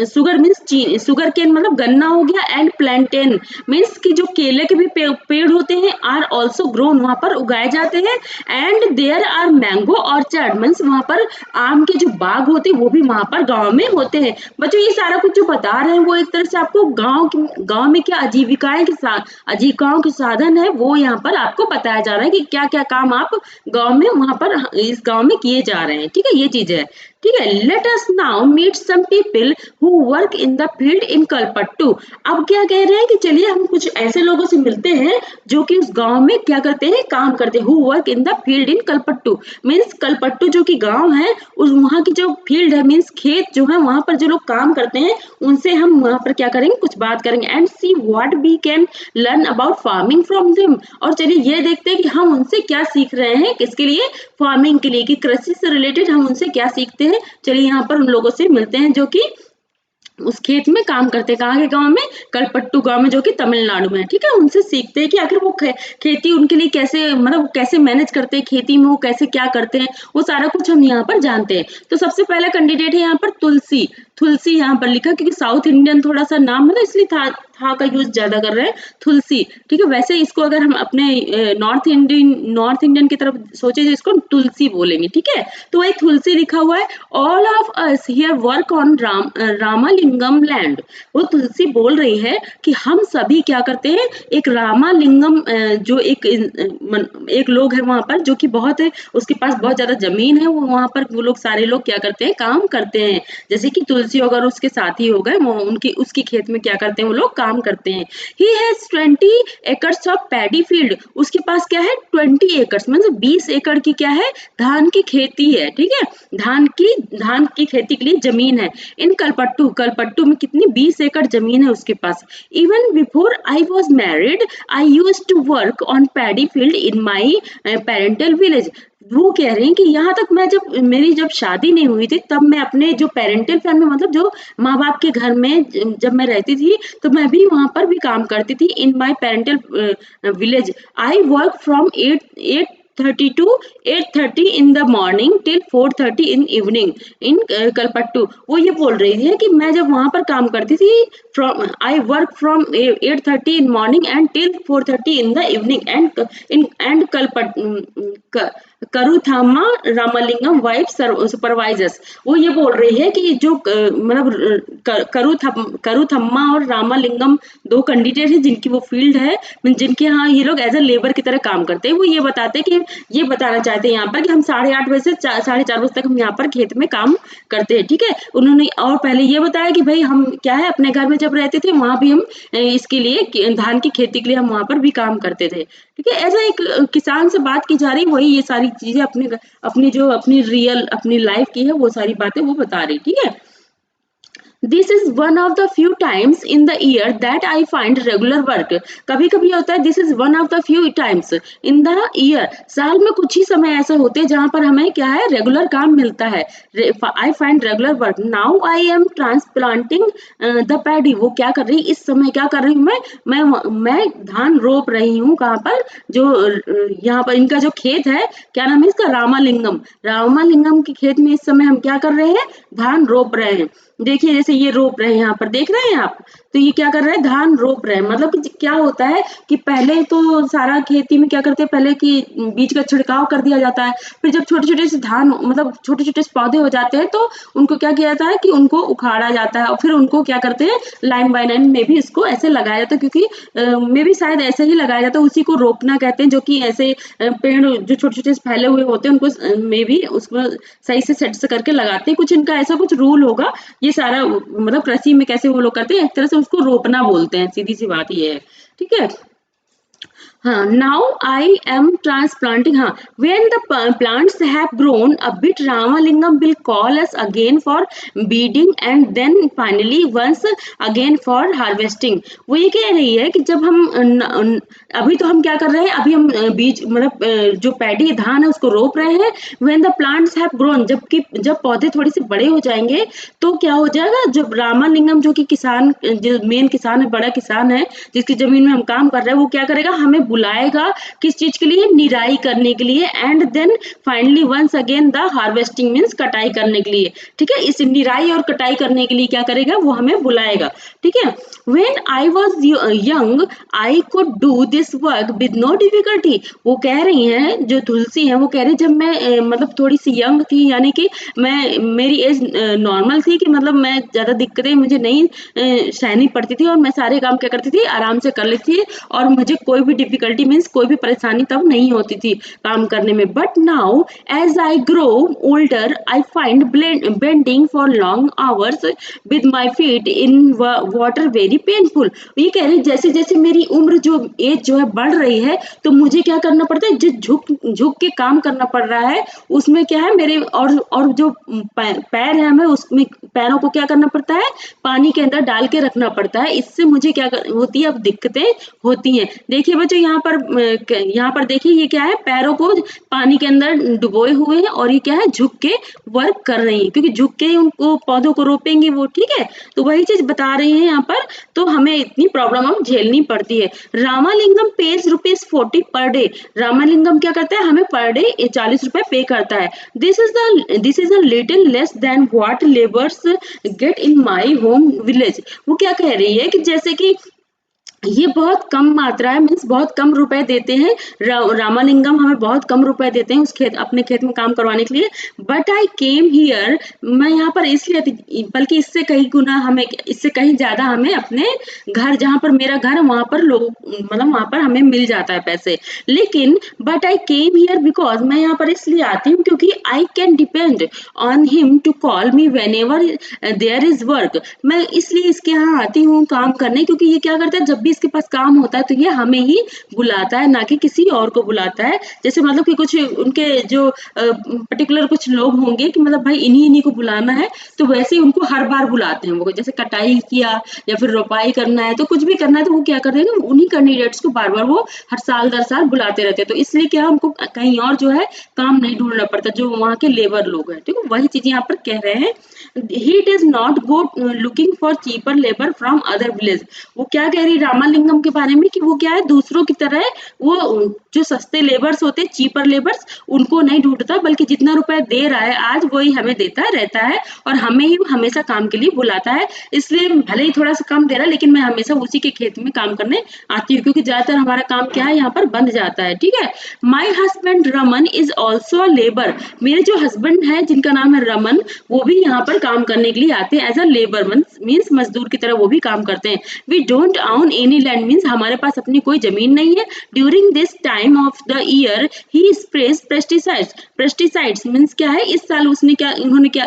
sugar means चीनी, शुगर केन मतलब गन्ना हो गया, एंड प्लांटेन मीन्स कि जो केले के भी पेड़ होते हैं, आर ऑल्सो ग्रोन, वहां पर उगाए जाते हैं। And there are mango orchard means वहां पर आम के जो बाग होते हैं वो भी वहां पर गांव में होते हैं। बच्चों ये सारा कुछ जो बता रहे हैं वो एक तरह से आपको गांव में क्या आजीविकाओं के साधन है वो यहाँ पर आपको बताया जा रहा है कि क्या क्या काम आप गांव में वहां पर इस गांव में किए जा रहे हैं, ठीक है, ये चीज है, ठीक है। Let us now meet some people who work in the field in Kalpattu. अब क्या कह रहे हैं कि चलिए हम कुछ ऐसे लोगों से मिलते हैं जो कि उस गांव में क्या करते हैं, काम करते हैं। Who work in the field in Kalpattu means Kalpattu जो कि गांव है, उस वहां की जो फील्ड है मीन्स खेत जो है, वहां पर जो लोग काम करते हैं उनसे हम वहां पर क्या करेंगे, कुछ बात करेंगे। And see what we can learn about farming from them. और चलिए ये देखते हैं कि हम उनसे क्या सीख रहे हैं, किसके लिए, फार्मिंग के लिए, कि कृषि से रिलेटेड हम उनसे क्या सीखते हैं। चलिए यहाँ पर उन लोगों से मिलते हैं जो कि उस खेत में काम करते हैं, कहाँ के गांव में, कलपट्टू गांव में, जो कि तमिलनाडु में है, ठीक है। उनसे सीखते हैं कि आखिर वो खेती उनके लिए कैसे, मतलब कैसे मैनेज करते हैं खेती में, वो कैसे क्या करते हैं, वो सारा कुछ हम यहाँ पर जानते हैं। तो सबसे पहला कैंडिडेट है यहाँ पर तुलसी। तुलसी यहाँ पर लिखा क्योंकि साउथ इंडियन थोड़ा सा नाम है, इसलिए था का यूज ज्यादा कर रहे हैं, तुलसी, ठीक है। वैसे इसको अगर हम अपने नॉर्थ इंडियन की तरफ सोचे तो इसको तुलसी बोलेंगे, ठीक है। तो वही तुलसी लिखा हुआ है। All of us here work on Ramalingam land. वो तुलसी बोल रही है कि हम सभी क्या करते हैं, एक रामालिंगम जो एक लोग है वहां पर, जो कि बहुत है, उसके पास बहुत ज्यादा जमीन है, वो वहां पर वो लोग सारे लोग क्या करते हैं, काम करते हैं। जैसे कि तुलसी अगर उसके साथी हो गए, वो उनकी उसकी खेत में क्या करते हैं, वो लोग काम करते हैं। He has 20 acres of paddy field. उसके पास क्या है, 20 एकर्स मतलब 20 एकड़ की क्या है, धान की खेती है, ठीक है। धान की खेती के लिए जमीन है। इन कलपट्टू में कितनी, 20 एकड़ जमीन है उसके पास। Even before I was married I use to work on paddy field in my parental village. वो कह रहे हैं कि यहाँ तक मैं मेरी जब शादी नहीं हुई थी, तब मैं अपने जो पेरेंटल फैमिली मतलब जो माँ बाप के घर में जब मैं रहती थी, तो मैं भी वहां पर भी काम करती थी। In my parental village I work from 8:30 to 8:30 in the morning till 4:30 in evening in Kalpattu. वो ये बोल रही है कि मैं जब वहां पर काम करती थी, from I work from 8:30 in morning and till 4:30 in the evening and Karuthamma Ramalingam wife supervisors. वो ये बोल रही है कि जो मतलब करुथम्मा और रामालिंगम दो कैंडिडेट है जिनकी वो फील्ड है, जिनके यहाँ ये लोग एज ए लेबर की तरह काम करते हैं। वो ये बताते हैं कि ये बताना चाहते हैं यहाँ पर कि हम 8:30 बजे से 4:30 बजे तक हम यहाँ पर खेत में काम करते हैं, ठीक है। उन्होंने और पहले ये बताया कि भाई हम क्या है, अपने घर में जब रहते थे वहां भी हम इसके लिए धान की खेती के लिए हम वहां पर भी काम करते थे, ठीक है। ऐसा एक किसान से बात की जा रही, वही ये सारी चीजें अपनी जो अपनी रियल अपनी लाइफ की है वो सारी बातें वो बता रही, ठीक है। This is one of the few times in the year that I find regular work. कभी कभी होता है this is one of the few times in the year, साल में कुछ ही समय ऐसे होते हैं जहां पर हमें क्या है रेगुलर काम मिलता है। I find regular work. Now I am transplanting the paddy. वो क्या कर रही, इस समय क्या कर रही हूँ मैं धान रोप रही हूँ। कहाँ पर, जो यहाँ पर इनका जो खेत है, क्या नाम है इसका, रामालिंगम। रामालिंगम के खेत में इस समय हम क्या कर रहे हैं, धान रोप रहे हैं। देखिए जैसे ये रोप रहे हैं, यहाँ पर देख रहे हैं आप, तो ये क्या कर रहे हैं, धान रोप रहे हैं। मतलब कि क्या होता है कि पहले तो सारा खेती में क्या करते हैं, पहले की बीज का छिड़काव कर दिया जाता है, फिर जब छोटे छोटे से धान मतलब छोटे छोटे पौधे हो जाते हैं तो उनको क्या किया जाता है कि उनको उखाड़ा जाता है और फिर उनको क्या करते हैं, लाइन बाय लाइन में भी इसको ऐसे लगाया जाता है, क्योंकि मे भी शायद ऐसे ही लगाया जाता है, उसी को रोपना कहते हैं। जो कि ऐसे पेड़ जो छोटे छोटे फैले हुए होते हैं उनको मे भी उसको सही से सेट से करके लगाते हैं। कुछ इनका ऐसा कुछ रूल होगा। ये सारा मतलब कृषि में कैसे वो लोग करते हैं, एक तरह से उसको रोपना बोलते हैं, सीधी सी बात ये है। ठीक है। हाँ, now I am transplanting. हाँ, when the plants have grown a bit, Ramalingam will call us again for beading and then finally once again for harvesting. वो ये कह रही है कि जब हम अभी तो हम क्या कर रहे हैं, अभी हम बीज मतलब जो पैडी धान है उसको रोप रहे हैं। when the plants have grown, जब पौधे थोड़े से बड़े हो जाएंगे तो क्या हो जाएगा, जब रामालिंगम जो कि किसान, जो मेन किसान है, बड़ा किसान है जिसकी जमीन में हम काम कर रहे हैं, वो क्या करेगा, हमें बुलाएगा किस चीज के लिए, निराई करने के लिए। And then finally once again the harvesting means कटाई करने के लिए। ठीक है, इस निराई और कटाई करने के लिए क्या करेगा, वो हमें बुलाएगा। ठीक है। When I was young I could do this work with no difficulty. वो कह रही हैं, जो तुलसी है वो कह रही, जब मैं मतलब थोड़ी सी यंग थी, यानी कि मैं मेरी एज नॉर्मल थी, कि मतलब मैं ज्यादा दिक्कतें मुझे नहीं सहनी पड़ती थी और मैं सारे काम क्या करती थी, आराम से कर लेती थी और मुझे कोई भी डिफिकल्टी मीन्स कोई भी परेशानी तब नहीं होती थी काम करने में। But now as I grow older I find bending for long hours with my feet in water very painful. ये कह रही जैसे जैसे मेरी उम्र जो एज जो है बढ़ रही है, तो मुझे क्या करना पड़ता है, जो झुक झुक के काम करना पड़ रहा है, उसमें क्या है मेरे और जो पैर है हमें उसमें पैरों को क्या करना पड़ता है, पानी के अंदर डाल के रखना पड़ता है। इससे मुझे क्या होती है, अब दिक्कतें होती हैं। देखिए बच्चों, यहाँ पर देखिए ये क्या है, पैरों को पानी के अंदर डुबोए हुए हैं और ये क्या है, झुक के वर्क कर रही है, क्योंकि झुक के ही उनको पौधों को रोपेंगे वो। ठीक है, तो वही चीज बता रही है यहाँ पर। तो हमें इतनी प्रॉब्लम अब झेलनी पड़ती है। Ramalingam page ₹40 per day. Ramalingam क्या करता है, हमें पर डे 40 रुपए पे करता है। This is a little less than what labours get in my home village. वो क्या कह रही है कि जैसे कि ये बहुत कम मात्रा है, मीन्स बहुत कम रुपए देते हैं। रामालिंगम हमें बहुत कम रुपए देते हैं उस खेत, अपने खेत में काम करवाने के लिए। बट आई केम हियर, मैं यहाँ पर इसलिए बल्कि इससे कहीं गुना हमें, इससे कहीं ज्यादा हमें अपने घर, जहाँ पर मेरा घर है वहां पर लोग मतलब वहां पर हमें मिल जाता है पैसे। लेकिन but I came here because, मैं यहाँ पर इसलिए आती हूँ क्योंकि I can depend on him to call me whenever there is work. मैं इसलिए इसके यहाँ आती हूँ काम करने, क्योंकि ये क्या करता है, जब भी इसके पास काम होता है तो ये हमें ही बुलाता है, ना कि किसी और को बुलाता है। जैसे मतलब कि कुछ उनके जो पर्टिकुलर कुछ लोग होंगे कि मतलब भाई इन्हीं इन्हीं को बुलाना है, तो वैसे ही उनको हर बार बुलाते हैं वो। जैसे कटाई किया या फिर रोपाई करना है, तो कुछ भी करना है, तो वो क्या कर रहे हैं ना, उन्हीं कैंडिडेट्स को बार बार वो हर साल दर साल बुलाते रहते हैं। तो इसलिए क्या उनको कहीं और जो है काम नहीं ढूंढना पड़ता, जो वहाँ के लेबर लोग हैं। ठीक है, वही चीज यहाँ पर कह रहे हैं। He does not go looking for cheaper labour from other village. वो क्या कह रही रामालिंगम के बारे में कि वो क्या है, दूसरों की तरह वो जो सस्ते लेबर्स होते हैं, चीपर लेबर्स, उनको नहीं ढूंढता, बल्कि जितना रुपए दे रहा है आज वही हमें देता रहता है और हमें ही हमेशा काम के लिए बुलाता है। इसलिए भले ही थोड़ा सा कम दे रहा है, लेकिन मैं हमेशा उसी के खेत में काम करने आती हूँ, क्योंकि ज्यादातर हमारा काम क्या है, यहाँ पर बंद जाता है। ठीक है। My husband Raman is also a labour. मेरे जो हस्बैंड है जिनका नाम है रमन, वो भी यहाँ पर काम करने के लिए आते हैं एज अ लेबर, मीन्स मजदूर की तरह वो भी काम करते हैं। We don't own any land, means हमारे पास अपनी कोई जमीन नहीं है। During this time of the year he sprays pesticides. Pesticides means क्या है, इस साल उसने क्या, इन्होंने क्या,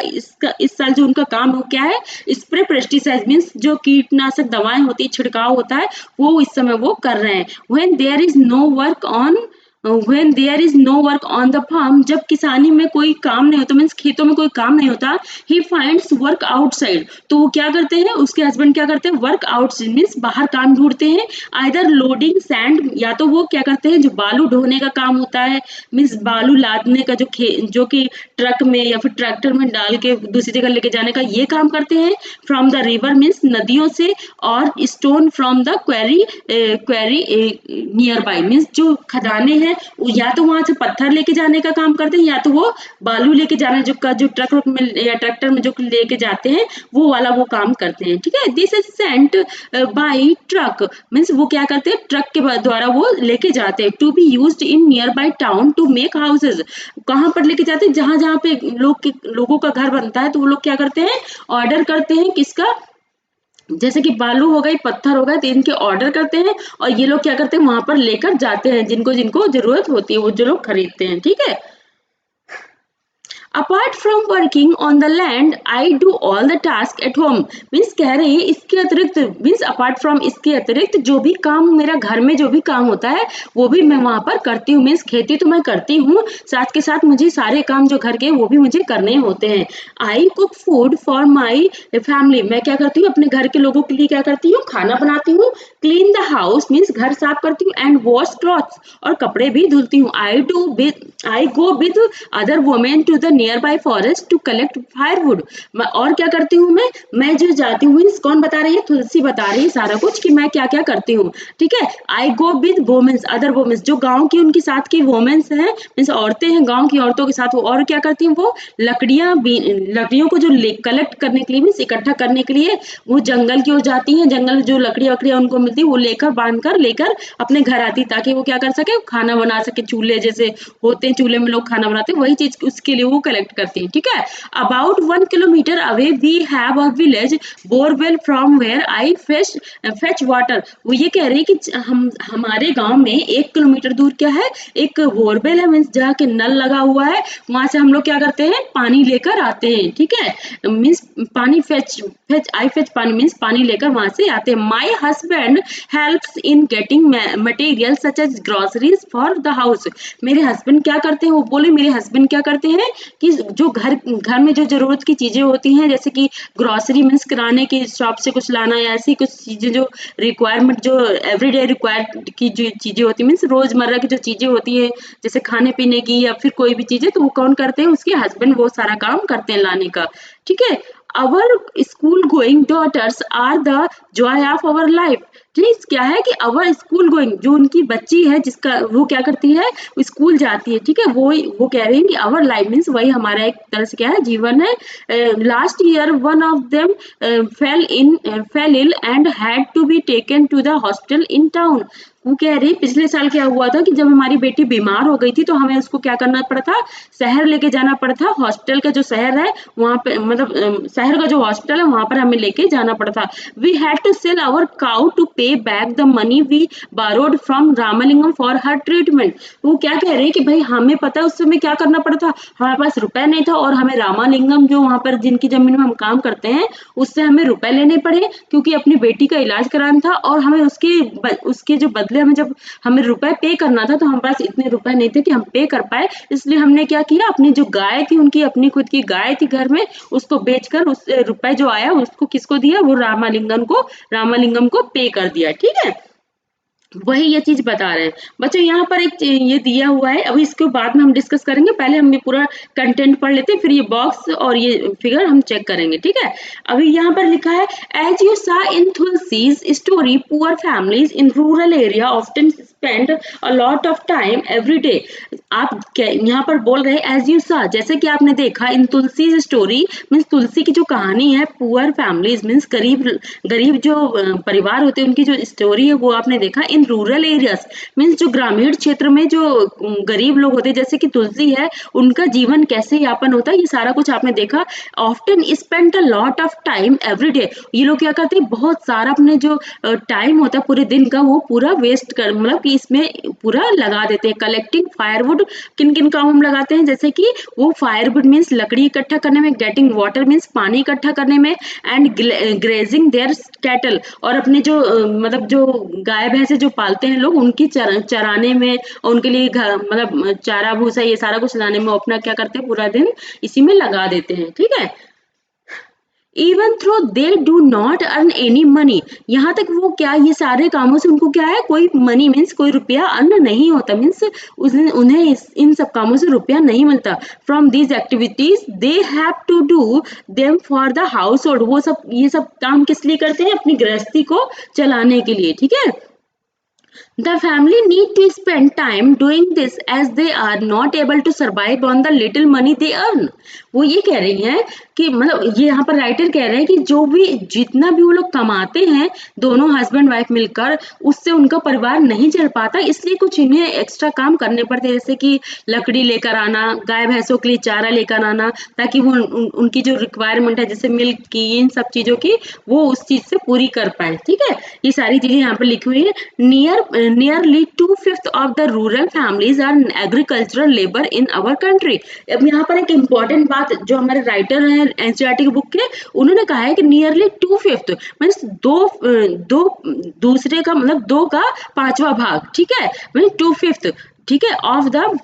इस साल जो उनका काम हो क्या है, स्प्रे पेस्टिसाइड मीन्स जो कीटनाशक दवाएं होती है, छिड़काव होता है, वो इस समय वो कर रहे हैं। When there is no work on when there is no work on the farm, जब किसानी में कोई काम नहीं होता, मीन्स खेतों में कोई काम नहीं होता, ही फाइंड्स वर्क आउटसाइड, तो वो क्या करते हैं, उसके हस्बैंड क्या करते हैं, वर्क आउटसाइड मीन्स बाहर काम ढूंढते हैं, आइदर लोडिंग सैंड, या तो वो क्या करते हैं जो बालू ढोने का काम होता है, मीन्स बालू लादने का, जो कि ट्रक में या फिर ट्रैक्टर में डाल के दूसरी जगह लेके जाने का, ये काम करते हैं, फ्रॉम द रिवर मीन्स नदियों से, और stone from the query, query near by means जो खदाने हैं, या तो वहां से पत्थर लेके जाने का काम करते हैं, या तो वो बालू लेके जाना जो ट्रक में या ट्रैक्टर में जो लेके जाते हैं, वो वाला वो काम करते हैं, ठीक है। This is sent by truck means वो क्या करते हैं, ट्रक के द्वारा वो लेके जाते हैं, to be used in nearby town to make houses, कहाँ पर लेके जाते हैं, जहां जहां पे लोगों का घर बनता है, तो वो लोग क्या करते हैं, ऑर्डर करते हैं किसका, जैसे कि बालू हो गई, पत्थर हो गए, तो इनके ऑर्डर करते हैं, और ये लोग क्या करते हैं, वहां पर लेकर जाते हैं, जिनको जिनको जरूरत होती है वो जो लोग खरीदते हैं, ठीक है। Apart from working on the land I do all the task at home, means कह रहे हैं इसके अतिरिक्त, मीन्स अपार्ट फ्रॉम इसके अतिरिक्त जो भी काम मेरा घर में जो भी काम होता है वो भी मैं वहां पर करती हूँ, मीन्स खेती तो मैं करती हूँ, साथ के साथ मुझे सारे काम जो घर के वो भी मुझे करने होते हैं। I cook food for my family, मैं क्या करती हूँ, अपने घर के लोगों के लिए क्या करती हूँ, खाना बनाती हूँ, क्लीन द हाउस मीन्स घर साफ करती हूँ, एंड वॉश क्लॉथ्स, और कपड़े भी धुलती हूँ, I go with other women to the nearby forest to collect firewood, और क्या करती हूँ मैं जो जाती हूँ, कौन बता रही है, तुलसी बता रही है सारा कुछ कि मैं क्या क्या करती हूँ, ठीक है। I go with womens other womens, जो गांव की उनकी साथ की वुमेन्स हैं, मीन्स औरतें हैं, गांव की औरतों के साथ वो और क्या करती हैं, वो लकड़ियों को जो कलेक्ट करने के लिए, मीन्स इकट्ठा करने के लिए वो जंगल की ओर जाती हैं, जंगल जो लकड़ियां वकड़ियां उनको मिलती है वो लेकर बांध कर लेकर अपने घर आती, ताकि वो क्या कर सके, खाना बना सके, चूल्हे जैसे होते हैं, चूल्हे में लोग खाना बनाते हैं, वही चीज उसके लिए वो कलेक्ट करती है, ठीक है। About 1 kilometre away we have a village borewell from where I fetch water, वो ये कह रही है कि हम हमारे गांव में 1 किलोमीटर दूर क्या है, एक बोरवेल है, मीन्स जहाँ के नल लगा हुआ है, वहां से हम लोग क्या करते हैं, पानी लेकर आते हैं, ठीक है, मीन्स पानी फेच पानी मीन्स पानी लेकर वहां से आते हैं। My husband helps in getting material such as groceries for the house, मेरे हस्बैंड क्या करते हैं, वो बोले मेरे हस्बैंड क्या करते हैं कि जो घर में जो जरूरत की चीजें होती हैं, जैसे कि ग्रोसरी मीन्स किराने की शॉप से कुछ लाना, या ऐसी कुछ चीजें जो रिक्वायरमेंट जो एवरीडे रिक्वायर्ड की जो चीजें होती है, मीन्स रोजमर्रा की जो चीजें होती है, जैसे खाने पीने की या फिर कोई भी चीजें, तो वो कौन करते हैं, उसके हस्बैंड वो सारा काम करते हैं लाने का, ठीक है। Our school going daughters are the joy of our life, please क्या है कि अवर स्कूल गोइंग, जो उनकी बच्ची है जिसका वो क्या करती है, स्कूल जाती है, ठीक है, वो कह रहे हैं कि अवर लाइफ मीन्स वही हमारा एक तरह से क्या है, जीवन है। Last year one of them fell ill and had to be taken to the hospital in town, वो कह रही पिछले साल क्या हुआ था कि जब हमारी बेटी बीमार हो गई थी, तो हमें उसको क्या करना पड़ा था, शहर लेके जाना पड़ा था, हॉस्पिटल का जो शहर है वहां पे, मतलब शहर का जो हॉस्पिटल है वहां पर हमें लेके जाना पड़ा था। We had to sell our cow to pay back the money we borrowed from Ramalingam for her treatment, वो क्या कह रहे हैं कि भाई हमें पता है उस समय क्या करना पड़ा था, हमारे पास रुपए नहीं था, और हमें रामालिंगम जो वहां पर जिनकी जमीन में हम काम करते हैं उससे हमें रुपए लेने पड़े, क्योंकि अपनी बेटी का इलाज कराना था, और हमें उसके जो बदले हमें जब हमें रुपए पे करना था, तो हमारे पास इतने रुपए नहीं थे कि हम पे कर पाए, इसलिए हमने क्या किया, अपनी जो गाय थी, उनकी अपनी खुद की गाय थी घर में, उसको बेचकर उस रुपए जो आया उसको किसको दिया, वो रामालिंगम को पे कर दिया, ठीक है। वही ये चीज बता रहे हैं बच्चों, यहाँ पर एक ये दिया हुआ है, अभी इसके बाद में हम डिस्कस करेंगे, पहले हम ये पूरा कंटेंट पढ़ लेते हैं, फिर ये बॉक्स और ये फिगर हम चेक करेंगे, ठीक है। अभी यहाँ पर लिखा है, as you saw in Tulsi's story poor families in rural area often spend a lot of time every day, आप यहाँ पर बोल रहे हैं एज यू सा, जैसे कि आपने देखा, इन तुलसी स्टोरी मीन्स तुलसी की जो कहानी है, पुअर फैमिलीज मीन्स गरीब गरीब जो परिवार होते हैं उनकी जो स्टोरी है वो आपने देखा, इन रूरल एरियाज मीन्स जो ग्रामीण क्षेत्र में जो गरीब लोग होते हैं, जैसे कि तुलसी है, उनका जीवन कैसे यापन होता है, ये सारा कुछ आपने देखा। Often spend a lot of time every day, ये लोग क्या करते हैं, बहुत सारा अपने जो टाइम होता है पूरे दिन का वो पूरा वेस्ट कर, मतलब कि इसमें पूरा लगा देते हैं। कलेक्टिंग फायरवुड किन किन काम हम लगाते हैं, जैसे कि वो फायरवुड मीन्स लकड़ी इकट्ठा करने में, गेटिंग वाटर मीन्स पानी इकट्ठा करने में, एंड ग्रेजिंग देयर कैटल, और अपने जो मतलब जो गाय भैंसे जो पालते हैं लोग उनकी चराने में और उनके लिए मतलब चारा भूसा ये सारा कुछ लाने में अपना क्या करते हैं, पूरा दिन इसी में लगा देते हैं। ठीक है, even through they do not earn any money, यहाँ तक वो क्या ये सारे कामों से उनको क्या है, कोई मनी मीन्स कोई रुपया अर्न नहीं होता, मीन्स उन्हें इन सब कामों से रुपया नहीं मिलता। From these activities they have to do them for the household, वो सब ये सब काम किस लिए करते हैं, अपनी गृहस्थी को चलाने के लिए। ठीक है, the family need to spend time doing this as they are not able to survive on the little money they earn। वो ये कह रही हैं कि मतलब ये यहाँ पर राइटर कह रहे हैं कि जो भी जितना भी वो लोग कमाते हैं दोनों हस्बैंड वाइफ मिलकर, उससे उनका परिवार नहीं चल पाता, इसलिए कुछ इन्हें एक्स्ट्रा काम करने पड़ते हैं, जैसे कि लकड़ी लेकर आना, गाय भैंसों के लिए चारा लेकर आना, ताकि वो उनकी जो रिक्वायरमेंट है जैसे मिल्क की, इन सब चीजों की, वो उस चीज से पूरी कर पाए। ठीक है, ये सारी चीजें यहाँ पर लिखी हुई है। Nearly 2/5 of the rural families are agricultural labor in our country। अब यहाँ पर एक इम्पॉर्टेंट बात जो हमारे राइटर हैं एनसीईआरटी की बुक के, उन्होंने कहा है कि नियरली 2/5 मीन्स दो दूसरे का मतलब 2 का 5वां भाग। ठीक है, मीन्स 2/5, ठीक है, ऑफ द,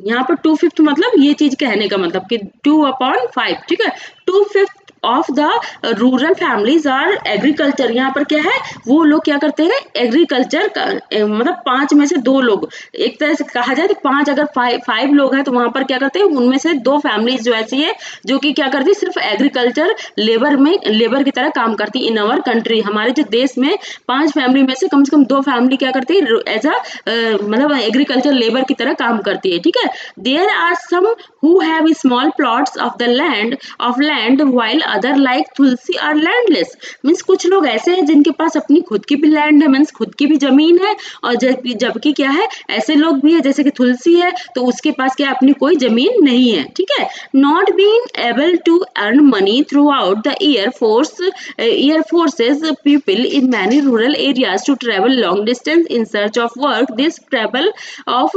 यहाँ पर 2/5 मतलब ये चीज कहने का मतलब कि 2/5। ठीक है, 2/5 of the rural families are agriculture, यहाँ पर क्या है, वो लोग क्या करते हैं, एग्रीकल्चर का मतलब 5 में से 2 लोग, एक तरह से कहा जाए तो 5 अगर 5 लोग हैं तो वहां पर क्या करते हैं, उनमें से 2 फैमिलीज जो ऐसी है जो कि क्या करती है, सिर्फ एग्रीकल्चर लेबर की तरह काम करती इन अवर कंट्री। हमारे जो देश में 5 फैमिली में से कम 2 फैमिली क्या करती है, एज अ मतलब एग्रीकल्चर लेबर की तरह काम करती है। ठीक है, there are some who have small plots of the land while other like Tulsi are landless, means कुछ लोग ऐसे हैं जिनके पास अपनी खुद की भी लैंड है, मीन्स खुद की भी जमीन है, और जबकि क्या है, ऐसे लोग भी है जैसे कि तुलसी है तो उसके पास क्या अपनी कोई जमीन नहीं है। ठीक है, not being able to earn money throughout the year forces people in many rural areas to travel long distance in search of work. This travel of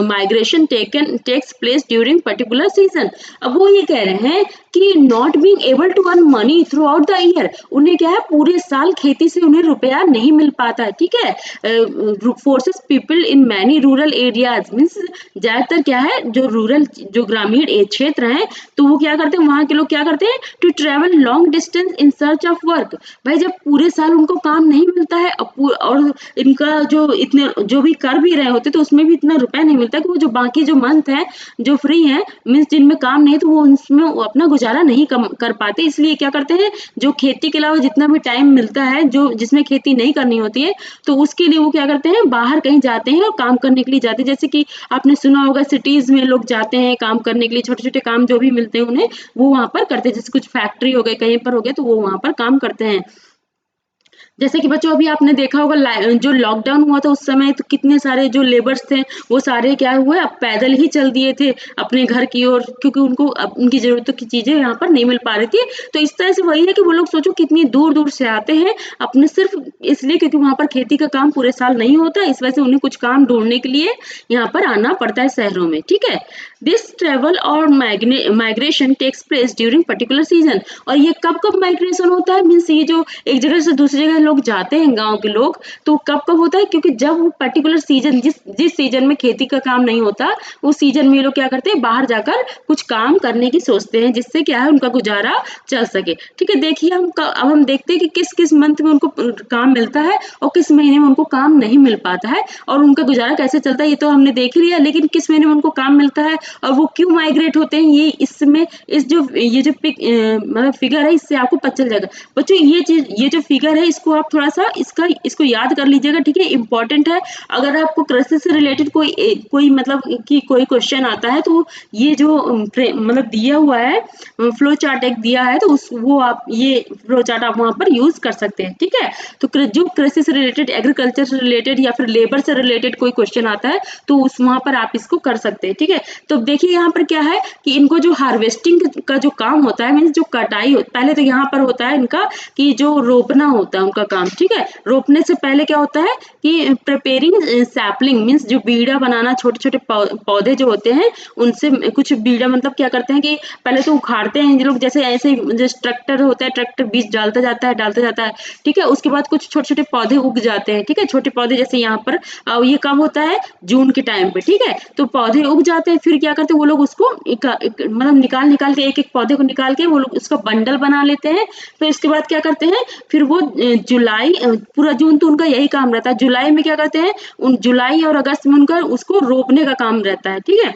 migration takes place during particular season. अब वो ये कह रहे हैं कि not being able to earn money throughout the year, उन्हें क्या है, पूरे साल खेती से उन्हें रुपया नहीं मिल पाता है। ठीक है, forces people in many rural areas means ज्यादातर क्या है, जो रूरल जो ग्रामीण क्षेत्र हैं तो वो क्या करते हैं, वहां के लोग क्या करते हैं, to travel long distance in search of work. भाई जब पूरे साल उनको काम नहीं मिलता है और इनका जो इतने जो भी कर भी रहे होते तो उसमें भी इतना रुपया नहीं मिलता कि वो जो बाकी जो मंथ है जो फ्री है मीन्स जिनमें काम नहीं, तो वो उसमें अपना गुजारा नहीं कर पाते, इसलिए क्या करते हैं, जो खेती के अलावा जितना भी टाइम मिलता है जो जिसमें खेती नहीं करनी होती है तो उसके लिए वो क्या करते हैं, बाहर कहीं जाते हैं और काम करने के लिए जाते हैं। जैसे कि आपने सुना होगा सिटीज में लोग जाते हैं काम करने के लिए, छोटे छोटे काम जो भी मिलते हैं उन्हें वो वहां पर करते हैं, जैसे कुछ फैक्ट्री हो गए कहीं पर हो गए तो वो वहां पर काम करते हैं। जैसे कि बच्चों अभी आपने देखा होगा जो लॉकडाउन हुआ था उस समय तो कितने सारे जो लेबर्स थे वो सारे क्या हुए, अब पैदल ही चल दिए थे अपने घर की ओर, क्योंकि उनको उनकी जरूरतों की चीजें यहाँ पर नहीं मिल पा रही थी। तो इस तरह से वही है कि वो लोग सोचो कितनी दूर दूर से आते हैं अपने सिर्फ इसलिए क्योंकि वहां पर खेती का काम पूरे साल नहीं होता, इस वजह से उन्हें कुछ काम ढूंढने के लिए यहाँ पर आना पड़ता है शहरों में। ठीक है, दिस ट्रेवल और migration takes place during particular season. और ये कब कब माइग्रेशन होता है, मीन्स ये जो एक जगह से दूसरी जगह लोग जाते हैं गांव के लोग, तो कब कब होता है, क्योंकि जब वो पर्टिकुलर सीजन जिस सीजन में खेती का काम नहीं होता उस सीजन में ये लोग क्या करते हैं, बाहर जाकर कुछ काम करने की सोचते हैं जिससे क्या है उनका गुजारा चल सके। ठीक है, देखिए अब हम देखते हैं कि किस किस मंथ में उनको काम मिलता है और किस महीने में उनको काम नहीं मिल पाता है और उनका गुजारा कैसे चलता है ये तो हमने देख ही लिया, लेकिन किस महीने में उनको काम मिलता है और वो क्यों माइग्रेट होते हैं ये इसमें ये जो मतलब फिगर है इससे आपको पता चल जाएगा। बच्चों ये जो फिगर है इसको आप थोड़ा सा इसको याद कर लीजिएगा। ठीक है, इंपॉर्टेंट है। अगर आपको कृषि से रिलेटेड कोई मतलब कि कोई क्वेश्चन आता है तो ये जो मतलब दिया हुआ है फ्लो चार्ट एक दिया है तो वो आप ये फ्लो चार्ट आप वहां पर यूज कर सकते हैं। ठीक है, तो जो कृषि से रिलेटेड, एग्रीकल्चर से रिलेटेड या फिर लेबर से रिलेटेड कोई क्वेश्चन आता है तो वहां पर आप इसको कर सकते हैं। ठीक है, तो देखिए यहाँ पर क्या है कि इनको जो हार्वेस्टिंग का जो काम होता है मीन्स जो कटाई पहले तो यहाँ पर होता है इनका कि जो रोपना होता है उनका काम, ठीक है। रोपने से पहले क्या होता है कि प्रिपेयरिंग सैपलिंग मीन्स जो बीड़ा बनाना, छोटे छोटे पौधे जो होते हैं उनसे कुछ बीड़ा मतलब क्या करते हैं कि पहले तो उखाड़ते हैं ये लोग, जैसे ऐसे जैसे ट्रैक्टर होता है, ट्रैक्टर बीज डालता जाता है, ठीक है। उसके बाद कुछ छोटे छोटे पौधे उग जाते हैं, ठीक है। छोटे पौधे जैसे यहाँ पर ये कब होता है, जून के टाइम पे, ठीक है। तो पौधे उग जाते हैं, फिर क्या करते हैं वो लोग उसको मतलब निकाल निकाल के एक एक पौधे को निकाल के वो लोग उसका बंडल बना लेते हैं। तो इसके बाद क्या करते हैं, फिर वो जुलाई पूरा जून तो उनका यही काम रहता है। जुलाई में क्या करते हैं, उन जुलाई और अगस्त में उनका उसको रोपने का काम रहता है, ठीक है।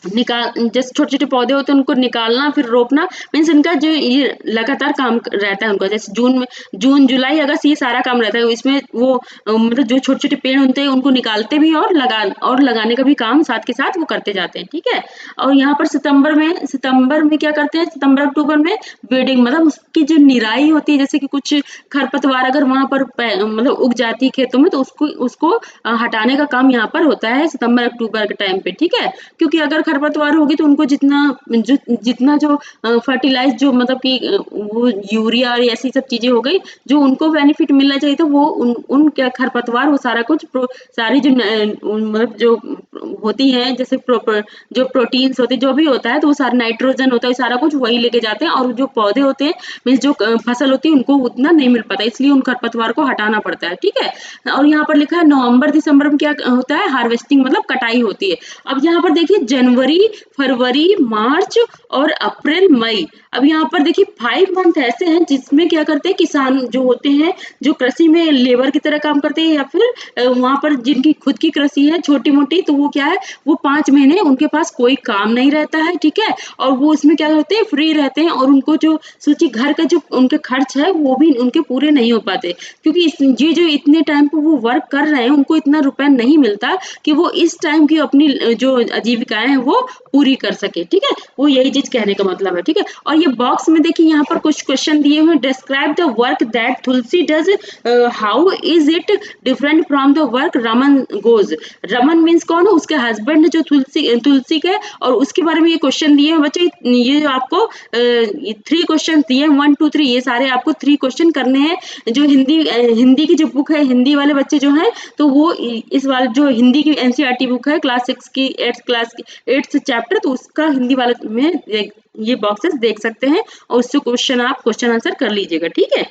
निकाल जैसे छोटे-छोटे पौधे होते हैं उनको निकालना फिर रोपना, मीन्स इनका जो ये लगातार काम रहता है उनका। जैसे जून में जून, जुलाई, अगस्त ये सारा काम रहता है। इसमें वो मतलब जो छोटे-छोटे पेड़ होते हैं उनको निकालते भी और लगाने का भी काम साथ के साथ वो करते जाते हैं, ठीक है। और यहाँ पर सितंबर में क्या करते हैं, सितंबर अक्टूबर में वीडिंग मतलब उसकी जो निराई होती है, जैसे कि कुछ खरपतवार अगर वहाँ पर मतलब उग जाती है खेतों में, तो उसको उसको हटाने का काम यहाँ पर होता है सितंबर अक्टूबर के टाइम पे, ठीक है। क्योंकि अगर खरपतवार होगी तो उनको जितना जो फर्टिलाइज जो मतलब कि वो यूरिया और ऐसी सब चीजें हो गई जो उनको बेनिफिट मिलना चाहिए, तो वो उन क्या खरपतवार वो सारा कुछ सारी जो मतलब जो होती हैं, जैसे जो प्रोटीन्स होते हैं जो भी होता है, तो वो सारा नाइट्रोजन होता है, सारा कुछ वही लेके जाते हैं। और जो पौधे होते हैं मीन्स जो फसल होती है उनको उतना नहीं मिल पाता, इसलिए उन खरपतवार को हटाना पड़ता है, ठीक है। और यहाँ पर लिखा है नवंबर दिसंबर में क्या होता है, हार्वेस्टिंग मतलब कटाई होती है। अब यहाँ पर देखिए जनवरी, फरवरी, मार्च और अप्रैल, मई। अब यहाँ पर देखिए 5 मंथ ऐसे हैं जिसमें क्या करते हैं किसान जो होते हैं, जो कृषि में लेबर की तरह काम करते हैं, या फिर वहाँ पर जिनकी खुद की कृषि है छोटी-मोटी, तो वो क्या है, वो 5 महीने उनके पास कोई काम नहीं रहता है, ठीक है। और वो उसमें क्या होते हैं, फ्री रहते हैं, और उनको जो सोचिए घर का जो उनके खर्च है वो भी उनके पूरे नहीं हो पाते, क्योंकि ये जो इतने टाइम पे वो वर्क कर रहे हैं उनको इतना रुपया नहीं मिलता कि वो इस टाइम की अपनी जो आजीविकाएं हैं वो पूरी कर सके, ठीक है। वो यही चीज कहने का मतलब है, ठीक है। और ये बॉक्स में देखिए यहाँ पर कुछ क्वेश्चन दिए हुए हैं। Describe the work that Tulsi does, how is it different from the work Raman goes. Raman means कौन है, उसके हस्बैंड जो तुलसी के, और उसके बारे में ये क्वेश्चन दिए हैं बच्चे। ये जो आपको 3 क्वेश्चन दिए हैं, 1 2 3, ये सारे आपको 3 क्वेश्चन करने हैं। जो हिंदी की जो बुक है, हिंदी वाले बच्चे जो हैं, तो वो इस वाले जो हिंदी की एनसीईआरटी बुक है क्लास 6 की 8th क्लास की 8th चैप्टर, तो उसका हिंदी वाले में ये बॉक्सेस देख सकते हैं, और उससे क्वेश्चन आंसर कर लीजिएगा, ठीक है।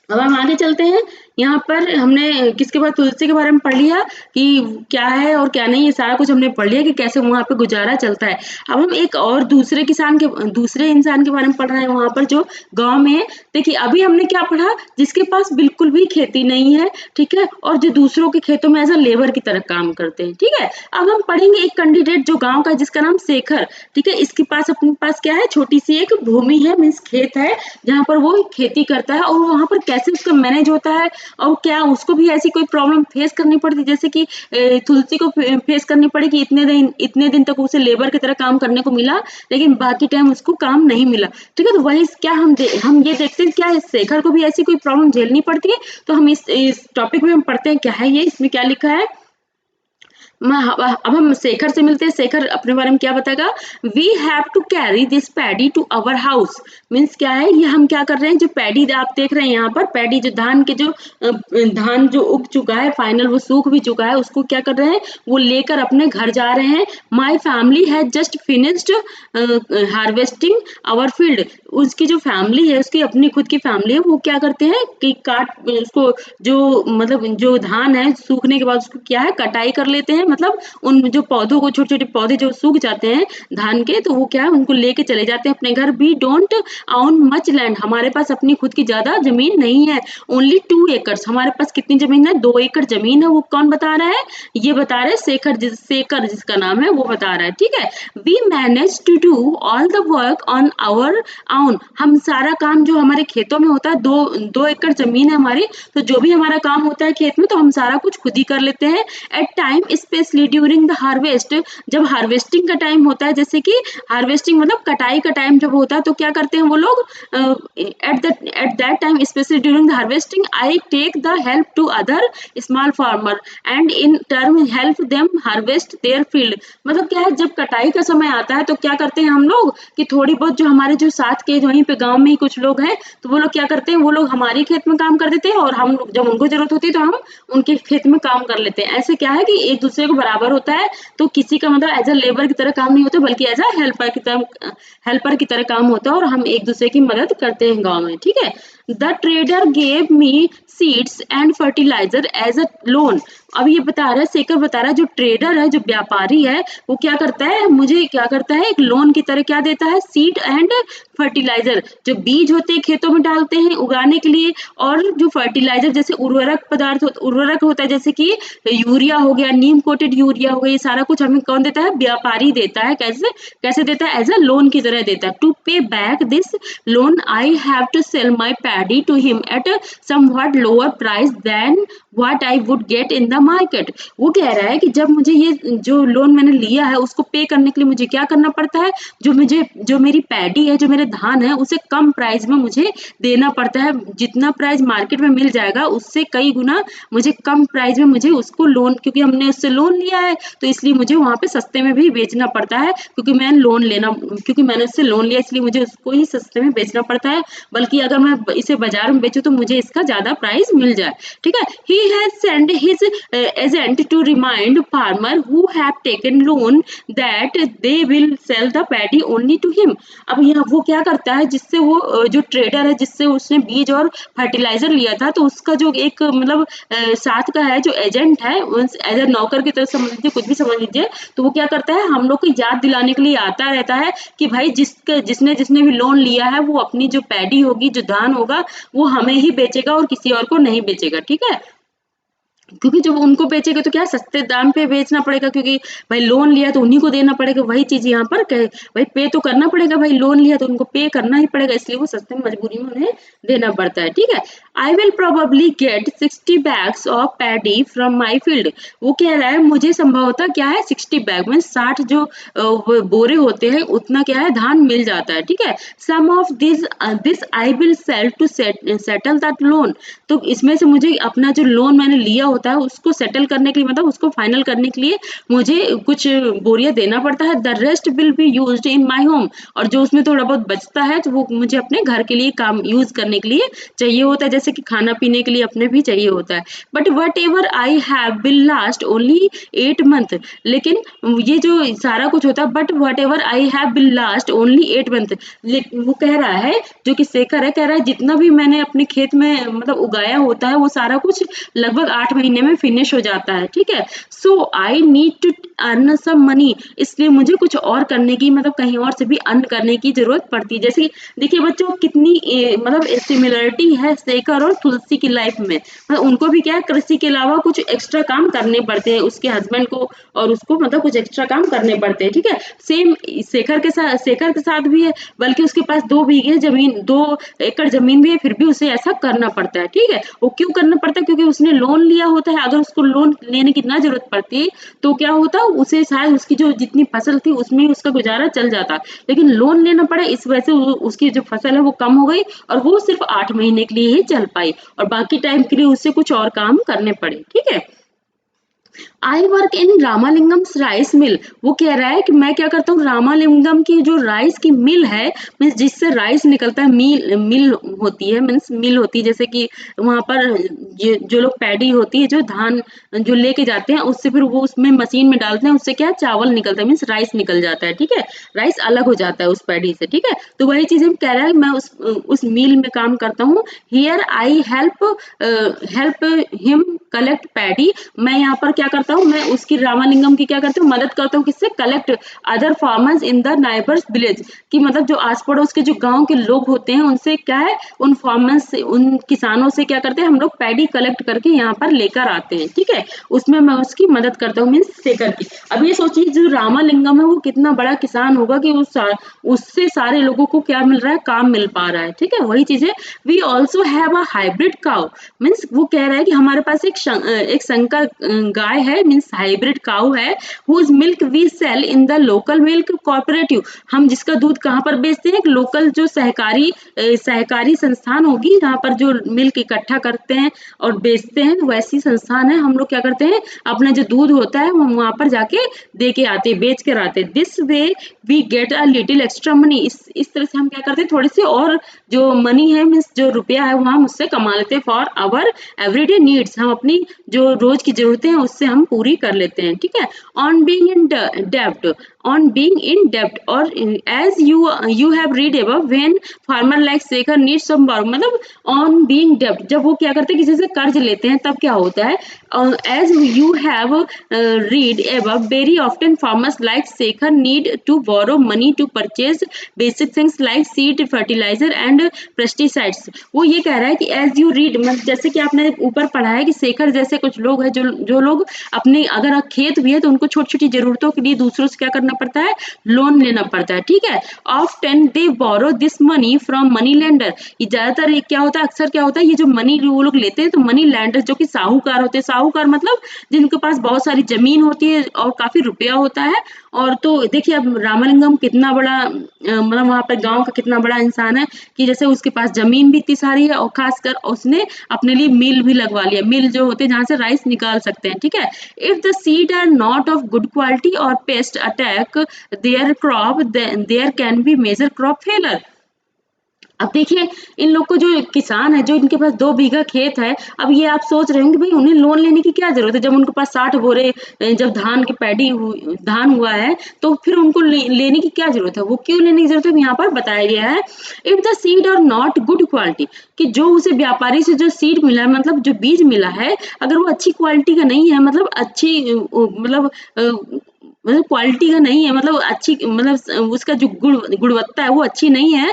अब हम आगे चलते हैं। यहाँ पर हमने किसके बाद तुलसी के बारे में पढ़ लिया कि क्या है और क्या नहीं, ये सारा कुछ हमने पढ़ लिया कि कैसे वहाँ पे गुजारा चलता है। अब हम एक और दूसरे इंसान के बारे में पढ़ रहे हैं वहाँ पर जो गाँव में है। देखिए अभी हमने क्या पढ़ा, जिसके पास बिल्कुल भी खेती नहीं है, ठीक है, और जो दूसरों के खेतों में एज अ लेबर की तरह काम करते हैं, ठीक है। अब हम पढ़ेंगे एक कैंडिडेट जो गाँव का है, जिसका नाम शेखर, ठीक है। इसके पास अपने पास क्या है, छोटी सी एक भूमि है, मीन्स खेत है, जहाँ पर वो खेती करता है। और वहाँ पर कैसे उसका मैनेज होता है, और क्या उसको भी ऐसी कोई प्रॉब्लम फेस करनी पड़ती है जैसे कि तुलसी को फेस करनी पड़ी कि इतने दिन तक उसे लेबर की तरह काम करने को मिला, लेकिन बाकी टाइम उसको काम नहीं मिला, ठीक है। तो वही क्या हम ये देखते हैं क्या शेखर को भी ऐसी कोई प्रॉब्लम झेलनी पड़ती है। तो हम इस टॉपिक में हम पढ़ते हैं क्या है ये, इसमें क्या लिखा है। अब हम शेखर से मिलते हैं। शेखर अपने बारे में क्या बताएगा। We have to carry this paddy to our house, means क्या है, ये हम क्या कर रहे हैं, जो पैडी आप देख रहे हैं यहाँ पर, पैडी जो धान के जो धान जो उग चुका है, फाइनल वो सूख भी चुका है, उसको क्या कर रहे हैं, वो लेकर अपने घर जा रहे हैं। My family has just finished harvesting our field. उसकी जो फैमिली है, उसकी अपनी खुद की फैमिली है, वो क्या करते हैं कि काट उसको जो मतलब जो धान है सूखने के बाद उसको क्या है कटाई कर लेते हैं, मतलब उन जो पौधों को, छोटे छोटे पौधे जो सूख जाते हैं धान के, तो वो क्या है उनको लेके चले जाते हैं अपने घर। We don't own much land, हमारे पास अपनी खुद की ज्यादा जमीन नहीं है। ओनली 2 एकर्स, हमारे पास कितनी जमीन है, 2 एकड़ जमीन है। वो कौन बता रहा है, ये बता रहे हैं शेखर जिसका नाम है वो बता रहा है, ठीक है। We manage to do all the work on our own, हम सारा काम जो हमारे खेतों में होता है, 2 एकड़ जमीन है हमारी, तो जो भी हमारा काम होता है खेत में, तो हम सारा कुछ खुद ही कर लेते हैं। At time specially during the harvest, जब हार्वेस्टिंग का टाइम होता है, जैसे कि हार्वेस्टिंग मतलब कटाई का टाइम जब होता है तो क्या करते हैं वो लोग, at that time specially during the harvesting I take the help to other small farmer and in term help them harvest their field. मतलब क्या है, जब कटाई का समय आता है तो क्या करते हैं हम लोग कि थोड़ी बहुत जो हमारे जो साथ के वहीं पे गांव में ही कुछ लोग हैं तो वो लोग क्या करते हैं, वो लोग हमारी खेत में काम कर देते हैं और हम जब उनको जरूरत होती है तो हम उनके खेत में काम कर लेते हैं। ऐसे क्या है कि एक दूसरे को बराबर होता है, तो किसी का मतलब एज अ लेबर की तरह काम नहीं होता बल्कि एज अ हेल्पर की तरह काम होता है और हम एक दूसरे की मदद करते हैं गाँव में, ठीक है। The trader gave me seeds and fertiliser as a loan. अब ये बता रहा है, शेखर बता रहा है, जो ट्रेडर है, जो व्यापारी है, वो क्या करता है, मुझे क्या करता है, एक लोन की तरह क्या देता है, सीड एंड फर्टिलाइजर, जो बीज होते हैं खेतों में डालते हैं उगाने के लिए, और जो फर्टिलाइजर जैसे उर्वरक पदार्थ उर्वरक होता है, जैसे कि यूरिया हो गया, नीम कोटेड यूरिया हो गया, ये सारा कुछ हमें कौन देता है, व्यापारी देता है। कैसे कैसे देता है, एज अ लोन की तरह देता है। To pay back this loan I have to sell my paddy to him at somewhat lower price than what I would get in the market। वो कह रहा है कि जब मुझे ये जो लोन मैंने लिया है उसको पे करने के लिए मुझे क्या करना पड़ता है, जो मेरी पैडी है, जो मेरे धान है, उसे कम प्राइस में मुझे देना पड़ता है। जितना प्राइस मार्केट में मिल जाएगा उससे कई गुना मुझे कम प्राइस में मुझे उसको लोन, क्योंकि हमने उससे लोन लिया है तो इसलिए मुझे वहां पे सस्ते में भी बेचना पड़ता है, क्योंकि मैंने उससे लोन लिया इसलिए मुझे उसको ही सस्ते में बेचना पड़ता है, बल्कि अगर मैं इसे बाजार में बेचूं तो मुझे इसका ज्यादा प्राइस मिल जाए, ठीक है। He has send his agent to remind farmer who have taken loan that they will sell the paddy only to him. अब यहाँ वो क्या करता है, जिससे वो जो ट्रेडर है, जिससे उसने बीज और फर्टिलाइजर लिया था, तो उसका जो एक मतलब साथ का है जो एजेंट है, एज ए नौकर की तरह समझ लीजिए, कुछ भी समझ लीजिए, तो वो क्या करता है, हम लोग को याद दिलाने के लिए आता रहता है कि भाई जिसने जिसने भी लोन लिया है वो अपनी जो पैडी होगी, जो धान होगा, वो हमें ही बेचेगा और किसी और को नहीं बेचेगा, ठीक है। क्योंकि जब उनको बेचेगा तो क्या सस्ते दाम पे बेचना पड़ेगा, क्योंकि भाई लोन लिया तो उन्हीं को देना पड़ेगा। वही चीज यहाँ पर कहे, भाई पे तो करना पड़ेगा, भाई लोन लिया तो उनको पे करना ही पड़ेगा, इसलिए वो सस्ते में मजबूरी में उन्हें देना पड़ता है, ठीक है। I will probably get 60 bags of paddy from my field. वो कह रहा है मुझे संभवतः क्या है 60 बैग में 60 जो बोरे होते हैं उतना क्या है धान मिल जाता है, ठीक है। Some of this I will sell to settle that loan. तो इसमें से मुझे अपना जो लोन मैंने लिया होता है उसको सेटल करने के लिए, मतलब उसको फाइनल करने के लिए मुझे कुछ बोरिया देना पड़ता है। The rest will be used in my home. और जो उसमें थोड़ा बहुत बचता है तो वो मुझे अपने घर के लिए काम यूज करने के लिए चाहिए होता है, जैसे कि खाना पीने के लिए अपने भी चाहिए होता है। But what ever I have will last only 8 month. लेकिन ये जो सारा कुछ होता है, but what ever I have will last only 8 month. वो कह रहा है, जो कि शेखर है, कह रहा है जितना भी मैंने अपने खेत में मतलब उगाया होता है वो सारा कुछ लगभग 8 महीने में फिनिश हो जाता है, ठीक है। So I need to earn some money. इसलिए मुझे कुछ और करने की, मतलब कहीं और से भी अर्न करने की जरूरत पड़ती है। जैसे कि देखिए बच्चों कितनी मतलब सिमिलरिटी है शेखर और तुलसी की लाइफ में। मतलब उनको भी क्या है, कृषि के अलावा कुछ एक्स्ट्रा काम करने पड़ते हैं, उसके हस्बैंड को और उसको मतलब कुछ एक्स्ट्रा काम करने पड़ते हैं, ठीक है। सेम शेखर के साथ भी है, बल्कि उसके पास 2 बीघे जमीन, 2 एकड़ जमीन भी है, फिर भी उसे ऐसा करना पड़ता है, ठीक है। वो क्यों करना पड़ता है, क्योंकि उसने लोन लिया होता है। अगर उसको लोन लेने की ना जरूरत पड़ती तो क्या होता, उसे शायद उसकी जो जितनी फसल थी उसमें ही उसका गुजारा चल जाता, लेकिन लोन लेना पड़ा इस वजह से उसकी जो फसल है वो कम हो गई और वो सिर्फ 8 महीने के लिए ही चल पाई और बाकी टाइम के लिए उसे कुछ और काम करने पड़े, ठीक है। I work in Ramalingam rice mill. वो कह रहा है कि मैं क्या करता हूँ, रामालिंगम की जो राइस की मिल है, मीन्स जिससे राइस निकलता है, मिल होती है, मीन्स मिल होती है, जैसे कि वहां पर ये जो लोग पैडी होती है, जो धान जो लेके जाते हैं, उससे फिर वो उसमें मशीन में डालते हैं, उससे क्या चावल निकलता है, मीन्स राइस निकल जाता है, ठीक है। राइस अलग हो जाता है उस पैडी से, ठीक है। तो वही चीज हम कह रहा है, मैं उस मिल में काम करता हूँ। Here I help him collect paddy. मैं यहाँ पर क्या करता हूँ, मैं उसकी रामालिंगम की क्या करता हूँ, मदद करता हूँ, किससे, collect other farmers in the neighbours village. कि मतलब जो आस पड़ोस के जो गांव के लोग होते हैं उनसे क्या है, उन फार्मर्स से, उन किसानों से क्या करते हैं हम लोग, पैडी कलेक्ट करके यहाँ पर लेकर आते हैं, ठीक है। उसमें मैं उसकी मदद करता हूँ, मीन्स शेखर की। अब ये सोचिए जो रामालिंगम है वो कितना बड़ा किसान होगा कि उससे सारे लोगों को क्या मिल रहा है, काम मिल पा रहा है, ठीक है। वही चीज है। We also have a hybrid cow. Means वो कह रहा है कि हमारे पास एक संकर गाय गाय है मीन्स हाइब्रिड काउ है, whose milk we sell in the local milk cooperative, हम जिसका दूध कहाँ पर बेचते हैं, लोकल जो सहकारी संस्थान होगी जहाँ पर जो मिल्क इकट्ठा करते हैं और बेचते हैं, वैसी संस्थान है। हम लोग क्या करते हैं, अपना जो दूध होता है हम वहां पर जाके दे के आते हैं, बेच कर आते हैं। This way we get a little extra money, इस तरह से हम क्या करते हैं, थोड़ी सी और जो मनी है मीन्स जो रुपया है वो हम उससे कमा लेते हैं फॉर आवर एवरीडे नीड्स, हम अपनी जो रोज की जरूरतें हैं उससे हम पूरी कर लेते हैं। ठीक है, ऑन बीइंग इन डेब्ट, on being in debt or as you have read above, when farmer like Shekhar needs some borrow, मतलब on being debt, जब वो क्या करते हैं किसी से कर्ज लेते हैं तब क्या होता है, as you have read above, very often farmers like Shekhar need to borrow money to purchase basic things like seed, fertilizer and pesticides। वो ये कह रहा है कि as you read, मतलब जैसे कि आपने ऊपर पढ़ा है कि शेखर जैसे कुछ लोग हैं जो लोग अपने अगर खेत भी है तो उनको छोटी छोटी जरूरतों के लिए दूसरों से क्या करना पड़ता है, लोन लेना पड़ता है। ठीक है, often they borrow this money from moneylender, ये ज्यादातर क्या होता है, अक्सर क्या होता है, ये जो मनी वो लोग लेते हैं तो मनी लेंडर जो कि साहूकार होते हैं, साहूकार मतलब जिनके पास बहुत सारी जमीन होती है और काफी रुपया होता है। और तो देखिए अब रामलिंगम कितना बड़ा मतलब वहां पर गांव का कितना बड़ा इंसान है कि जैसे उसके पास जमीन भी इतनी सारी है और खासकर उसने अपने लिए मिल भी लगवा लिया, मिल जो होते हैं जहां से राइस निकाल सकते हैं। ठीक है, if the seed are not of good quality or pest attack their crop, then there can be major crop failure। अब देखिए इन लोग को, जो किसान है जो इनके पास 2 बीघा खेत है, अब ये आप सोच रहे होंगे भाई उन्हें लोन लेने की क्या जरूरत है, जब उनके पास 60 बोरे जब धान हुआ है तो फिर उनको लेने की क्या जरूरत है, वो क्यों लेने की जरूरत है, यहाँ पर बताया गया है। If the seed are not good quality, कि जो उसे व्यापारी से जो सीड मिला है मतलब जो बीज मिला है अगर वो अच्छी क्वालिटी का नहीं है, मतलब अच्छी मतलब क्वालिटी का नहीं है, मतलब अच्छी मतलब उसका जो गुणवत्ता है वो अच्छी नहीं है,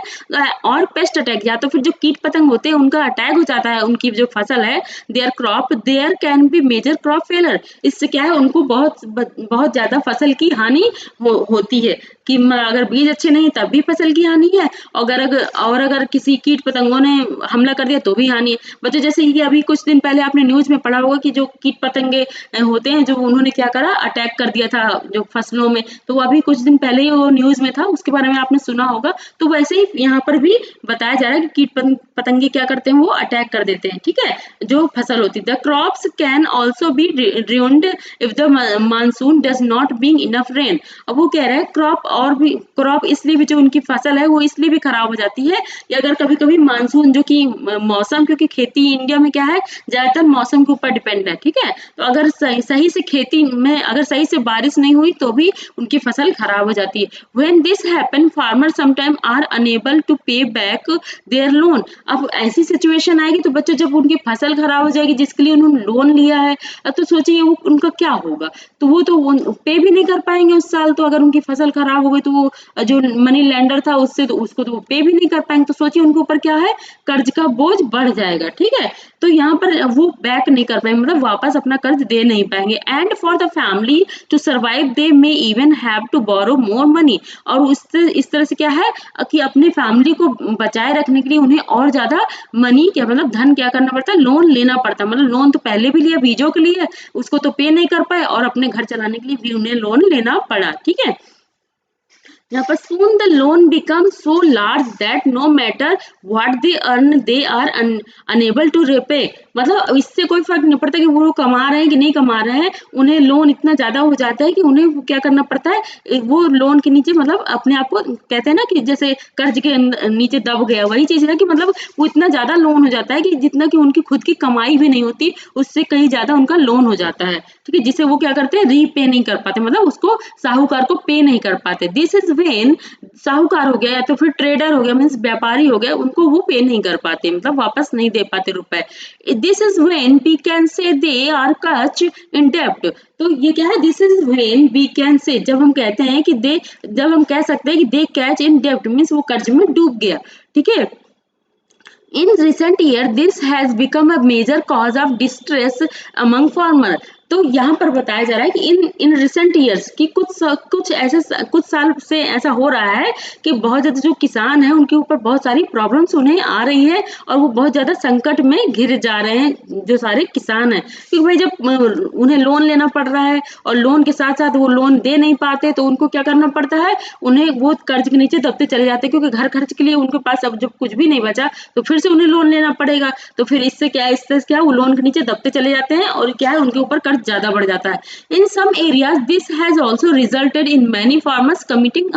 और पेस्ट अटैक या तो फिर जो कीट पतंग होते हैं उनका अटैक हो जाता है उनकी जो फसल है, their crop there can be major crop failure, इससे क्या है उनको बहुत ज्यादा फसल की हानि होती है कि अगर बीज अच्छे नहीं तब भी फसल की हानि है, अगर किसी कीट पतंगों ने हमला कर दिया तो भी हानि है। बच्चों जैसे कि अभी कुछ दिन पहले आपने न्यूज में पढ़ा होगा कि जो कीट पतंगे होते हैं जो उन्होंने क्या करा, अटैक कर दिया था जो फसलों में, तो वो अभी कुछ दिन पहले ही वो न्यूज में था, उसके बारे में आपने सुना होगा। तो वैसे ही यहाँ पर भी बताया जा रहा है कि कीट पतंगे क्या करते हैं, वो अटैक कर देते हैं। ठीक है, जो फसल होती है, the crops can also be ruined if the monsoon does not being enough rain. अब वो कह रहे हैं क्रॉप इसलिए भी, जो उनकी फसल है वो इसलिए भी खराब हो जाती है कि अगर कभी कभी मानसून जो कि मौसम, क्योंकि खेती इंडिया में क्या है ज्यादातर मौसम के ऊपर डिपेंड है। ठीक है, तो अगर सही से खेती में अगर सही से बारिश नहीं हुई तो भी उनकी फसल खराब हो जाती है। When this happen farmer sometime are unable to pay back their loan. अब ऐसी सिचुएशन आएगी तो बच्चों जब उनकी फसल खराब हो जाएगी जिसके लिए उन्होंने लोन लिया है, तो सोचिए वो उनका क्या होगा, तो वो तो पे भी नहीं कर पाएंगे उस साल, तो अगर उनकी फसल खराब हो गई तो वो जो मनी लेंडर था उससे तो उसको तो वो पे भी नहीं कर पाएंगे, तो सोचिए उनके ऊपर क्या है, कर्ज का बोझ बढ़ जाएगा। ठीक है, तो यहाँ पर वो बैक नहीं कर पाएंगे, मतलब वापस अपना कर्ज दे नहीं पाएंगे। And for the family to survive they may even have to borrow more money. और इस तरह से क्या है कि अपनी फैमिली को बचाए रखने के लिए उन्हें और ज्यादा मनी क्या मतलब धन क्या करना पड़ता है, लोन लेना पड़ता है। मतलब लोन तो पहले भी लिया बीजों के लिए, उसको तो पे नहीं कर पाए और अपने घर चलाने के लिए भी उन्हें लोन लेना पड़ा। ठीक है, यहाँ पर soon the loan becomes so large that no matter what they earn they are unable to repay। मतलब इससे कोई फर्क नहीं पड़ता कि वो कमा रहे हैं कि नहीं कमा रहे हैं, उन्हें लोन इतना ज्यादा हो जाता है कि उन्हें क्या करना पड़ता है, वो लोन के नीचे मतलब अपने आप को कहते हैं ना कि जैसे कर्ज के नीचे दब गया, वही चीज है कि मतलब वो इतना ज्यादा लोन हो जाता है कि जितना कि उनकी खुद की कमाई भी नहीं होती, उससे कहीं ज्यादा उनका लोन हो जाता है। ठीक है, जिसे वो क्या करते हैं, रीपे नहीं कर पाते, मतलब उसको साहूकार को पे नहीं कर पाते। दिस इज व्हेन साहूकार हो गया या तो फिर ट्रेडर हो गया मीन्स व्यापारी हो गया, उनको वो पे नहीं कर पाते, मतलब वापस नहीं दे पाते रुपए। This is when we can say they are कच इन डेब्ट। तो ये क्या है, this is when we can say, जब हम कहते हैं कि जब हम कह सकते हैं कि दे कैच इन डेब्ट मीन्स वो कर्ज में डूब गया। ठीक है, in recent year this has become a major cause of distress among farmer। तो यहाँ पर बताया जा रहा है कि इन रिसेंट ईयर्स कि कुछ साल से ऐसा हो रहा है कि बहुत ज़्यादा जो किसान हैं उनके ऊपर बहुत सारी प्रॉब्लम्स उन्हें आ रही है और वो बहुत ज़्यादा संकट में घिर जा रहे हैं जो सारे किसान हैं, क्योंकि भाई जब उन्हें लोन लेना पड़ रहा है और लोन के साथ साथ वो लोन दे नहीं पाते तो उनको क्या करना पड़ता है, उन्हें वो कर्ज के नीचे दबते चले जाते हैं, क्योंकि घर खर्च के लिए उनके पास अब जब कुछ भी नहीं बचा तो फिर से उन्हें लोन लेना पड़ेगा। तो फिर इससे क्या है वो लोन के नीचे दबते चले जाते हैं और क्या है उनके ऊपर कर्ज ज्यादा बढ़ जाता है। In some areas this has also resulted in many farmers committing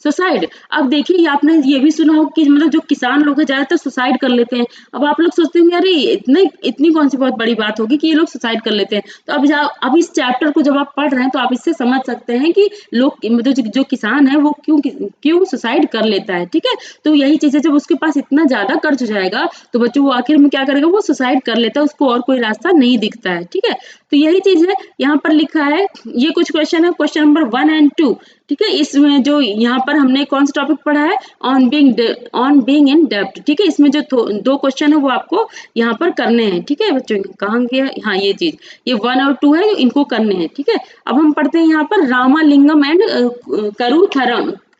suicide. अब देखिए ये आपने ये भी सुना हो कि मतलब जो किसान लोग हैं ज्यादातर सुसाइड कर लेते हैं। अब आप लोग सोचते होंगे अरे इतनी कौन सी बहुत बड़ी बात होगी कि ये लोग सुसाइड कर लेते हैं। तो अब इस चैप्टर को जब आप पढ़ रहे हैं तो आप इससे समझ सकते हैं कि लोग मतलब जो किसान है वो क्यों सुसाइड कर लेता है, ठीक है। तो यही चीजें जब उसके पास इतना ज्यादा कर्ज हो जाएगा तो बच्चों वो आखिर में क्या करेगा, वो सुसाइड कर लेता है, उसको और कोई रास्ता नहीं दिखता है, ठीक है। तो यही चीज है यहाँ पर लिखा है। ये कुछ क्वेश्चन है, क्वेश्चन नंबर 1 और 2, ठीक है। इसमें जो यहाँ पर हमने कौन सा टॉपिक पढ़ा है, ऑन बीइंग इन डेब्ट, ठीक है। इसमें जो दो क्वेश्चन है वो आपको यहाँ पर करने हैं, ठीक है बच्चों। कहाँ गया, हाँ ये चीज, ये 1 और 2 है, इनको करने हैं, ठीक है। अब हम पढ़ते हैं यहाँ पर रामालिंगम एंड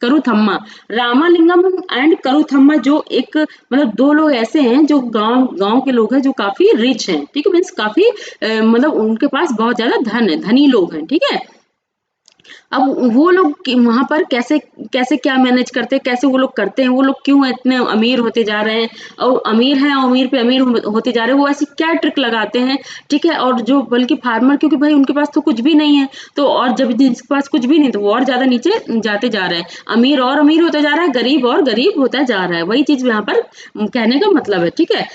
करुथम्मा। रामालिंगम एंड करुथम्मा जो एक मतलब दो लोग ऐसे हैं जो गांव गांव के लोग हैं जो काफी रिच हैं, ठीक है, मीन्स काफी मतलब उनके पास बहुत ज्यादा धन है, धनी लोग हैं, ठीक है। अब वो लोग वहां पर कैसे कैसे क्या मैनेज करते हैं, कैसे वो लोग करते हैं, वो लोग क्यों इतने अमीर होते जा रहे हैं और अमीर हैं और अमीर पे अमीर होते जा रहे हैं, वो ऐसी क्या ट्रिक लगाते हैं, ठीक है। और जो बल्कि फार्मर, क्योंकि भाई उनके पास तो कुछ भी नहीं है, तो और जब जिसके पास कुछ भी नहीं तो वो और ज्यादा नीचे जाते जा रहे हैं, अमीर और अमीर होता जा रहा है, गरीब और गरीब होता जा रहा है, वही चीज यहाँ पर कहने का मतलब है, ठीक है।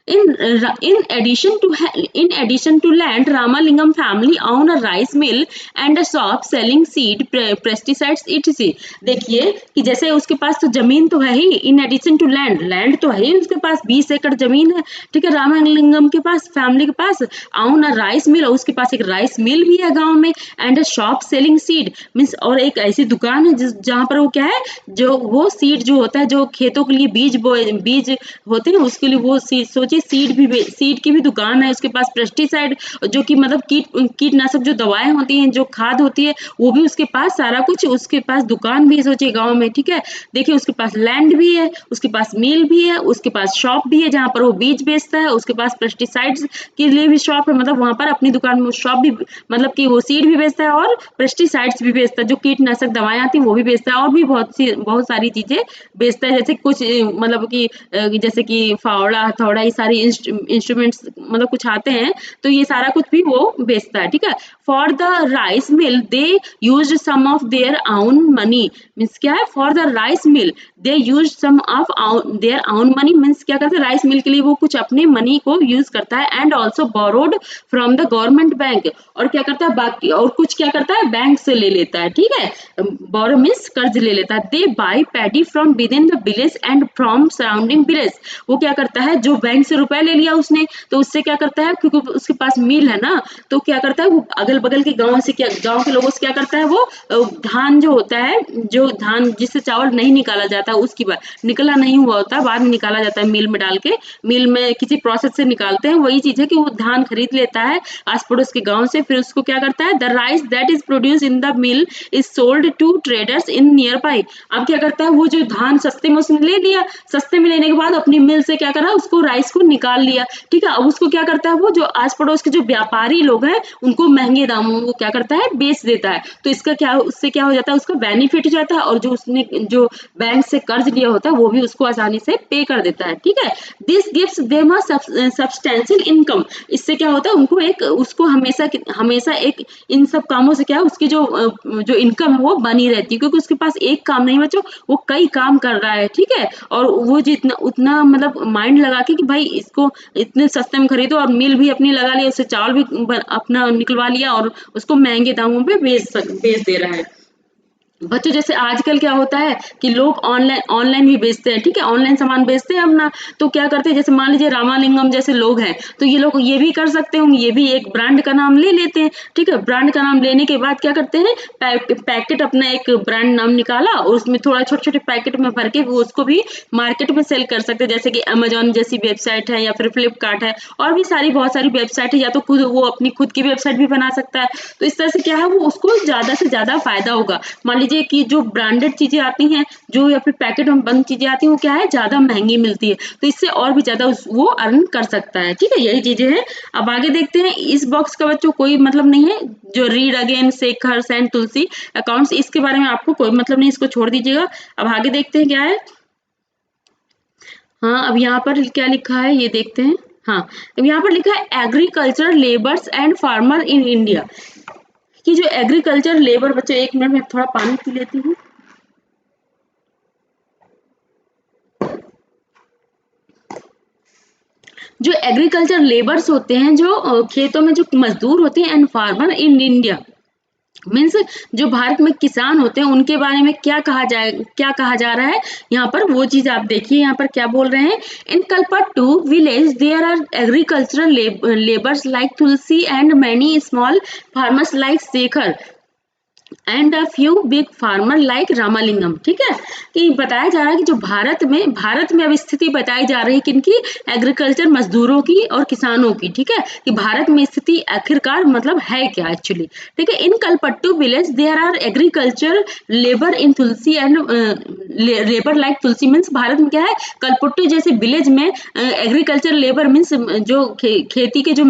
In addition to land, Ramalingam family own a rice mill and a shop selling seed, pesticides etc. देखिए कि जैसे उसके पास तो जमीन तो है ही, इन एडिशन टू लैंड तो है ही उसके पास, 20 एकड़ जमीन है, ठीक है। रामालिंगम के पास, फैमिली के पास own a rice mill, और उसके पास एक राइस मिल भी है गांव में, and a shop selling seed means, और एक ऐसी दुकान है जहाँ पर वो क्या है, जो वो सीड जो होता है, जो खेतों के लिए बीज होते हैं उसके लिए वो सोचिए सीड की भी दुकान है उसके पास, पेस्टिसाइड जो कि मतलब कीटनाशक जो दवाएं होती हैं, जो खाद होती है, वो भी उसके पास, सारा कुछ उसके पास, दुकान भी सोचिए गांव में, ठीक है। देखिए उसके पास लैंड भी है, उसके पास मिल भी है, उसके पास शॉप भी है जहाँ पर वो बीज बेचता है, उसके पास पेस्टिसाइड्स के लिए भी शॉप है, मतलब वहां पर अपनी दुकान में शॉप भी, मतलब कि वो सीड भी बेचता है और पेस्टिसाइड्स भी बेचता है, जो कीटनाशक दवाएं आती हैं वो भी बेचता है, और भी बहुत सारी चीजें बेचता है, जैसे कुछ मतलब कि जैसे कि फावड़ा हथौड़ा, ये सारी इंस्ट्रूमेंट्स मतलब कुछ आते हैं, तो ये सारा कुछ भी वो बेचता है, ठीक है। For the rice mill they use some of their own money, means क्या है, for the rice mill they use some of their own money, means क्या करते हैं, राइस मिल के लिए वो कुछ अपने मनी को यूज करता है, and also borrowed from the government bank, और क्या करता है बाकी, और कुछ क्या करता है बैंक से ले लेता है, ठीक है। बोरो मीन्स कर्ज ले लेता है। They buy paddy from within the village and from surrounding village, वो क्या करता है, जो बैंक से रुपए ले लिया उसने तो उससे क्या करता है, क्योंकि उसके पास मिल है ना, तो क्या करता है वो अगल बगल के गांव से, क्या गांव के लोगों से क्या करता है, वो धान जो होता है, जो धान जिससे चावल नहीं निकाला जाता, उसकी बात निकला नहीं हुआ होता, बाद में निकाला जाता है मिल में डाल के, मिल में किसी प्रोसेस से निकालते हैं, वही चीज है कि वो धान खरीद लेता है आस पड़ोस के गांव से, फिर उसको क्या करता है, the rice that is produce in the mill is sold to traders in nearby. अब क्या करता है, वो जो धान सस्ते में उसने ले लिया, सस्ते में लेने के बाद अपनी मिल से क्या करा, उसको राइस को निकाल लिया, ठीक है। अब उसको क्या करता है, वो जो आस पड़ोस के जो व्यापारी लोग हैं उनको महंगे दामों में वो क्या करता है, बेच देता है, तो इसका क्या, उससे क्या हो जाता है, उसका बेनिफिट हो जाता है, और जो उसने जो बैंक से कर्ज लिया होता है वो भी उसको आसानी से पे कर देता है, ठीक है। This gives them a substantial income, इससे क्या होता है, उनको एक, उसको हमेशा हमेशा एक इन सब कामों से क्या है, उसकी जो इनकम है वो बनी रहती है, क्योंकि उसके पास एक काम नहीं बच्चों, वो कई काम कर रहा है, ठीक है। और वो जितना उतना मतलब माइंड लगा के कि भाई इसको इतने सस्ते में खरीदो, और मिल भी अपनी लगा लिया, उससे चावल भी अपना निकलवा लिया और उसको महंगे दामों पे बेच दे रहा है। बच्चों जैसे आजकल क्या होता है कि लोग ऑनलाइन ऑनलाइन भी बेचते हैं, ठीक है, ऑनलाइन सामान बेचते हैं अपना। तो क्या करते हैं, जैसे मान लीजिए रामालिंगम जैसे लोग हैं, तो ये लोग ये भी कर सकते होंगे, ये भी एक ब्रांड का नाम ले लेते हैं, ठीक है। ब्रांड का नाम लेने के बाद क्या करते हैं, पैकेट अपना एक ब्रांड नाम निकाला और उसमें थोड़ा छोटे छोटे पैकेट में भर के वो उसको भी मार्केट में सेल कर सकते हैं, जैसे कि अमेजोन जैसी वेबसाइट है या फिर फ्लिपकार्ट है, और भी सारी बहुत सारी वेबसाइट है, या तो खुद वो अपनी खुद की वेबसाइट भी बना सकता है। तो इस तरह से क्या है, वो उसको ज्यादा से ज्यादा फायदा होगा। मान लीजिए कि जो ब्रांडेड चीजें आती हैं, जो या फिर पैकेट में बंद चीजें आती हैं, वो क्या है, ज्यादा महंगी मिलती है, तो इससे और भी ज्यादा वो अर्न कर सकता है, ठीक है, यही चीजें हैं। अब आगे देखते हैं, इस बॉक्स का बच्चों कोई मतलब नहीं है, जो read again, Shekhar and Tulsi accounts, इसके बारे में आपको कोई मतलब नहीं, इसको छोड़ दीजिएगा। अब आगे देखते हैं क्या है। हाँ, अब यहाँ पर क्या लिखा है ये देखते हैं। हाँ, अब यहाँ पर लिखा है agriculture labours and farmer in India, कि जो एग्रीकल्चर लेबर, बच्चों एक मिनट में थोड़ा पानी पी लेती हूँ। जो एग्रीकल्चर लेबर्स होते हैं, जो खेतों में जो मजदूर होते हैं, and farmer in India means जो भारत में किसान होते हैं, उनके बारे में क्या कहा जा रहा है यहाँ पर, वो चीज आप देखिए यहाँ पर क्या बोल रहे हैं। In Kalpattu village there are agricultural labours like Tulsi and many small farmers like Shekhar and a few big farmer like Ramalingam, ठीक है। कि बताया जा रहा है कि जो भारत में अब स्थिति बताई जा रही है किनकी, एग्रीकल्चर मजदूरों की और किसानों की, ठीक है, कि भारत में स्थिति आखिरकार मतलब है क्या एक्चुअली, ठीक है। In Kalpattu village there are agriculture labour in Tulsi and labour like Tulsi means, Bharat में क्या है, कलपट्टू जैसे विलेज में एग्रीकल्चर लेबर मीन्स जो खेती के जो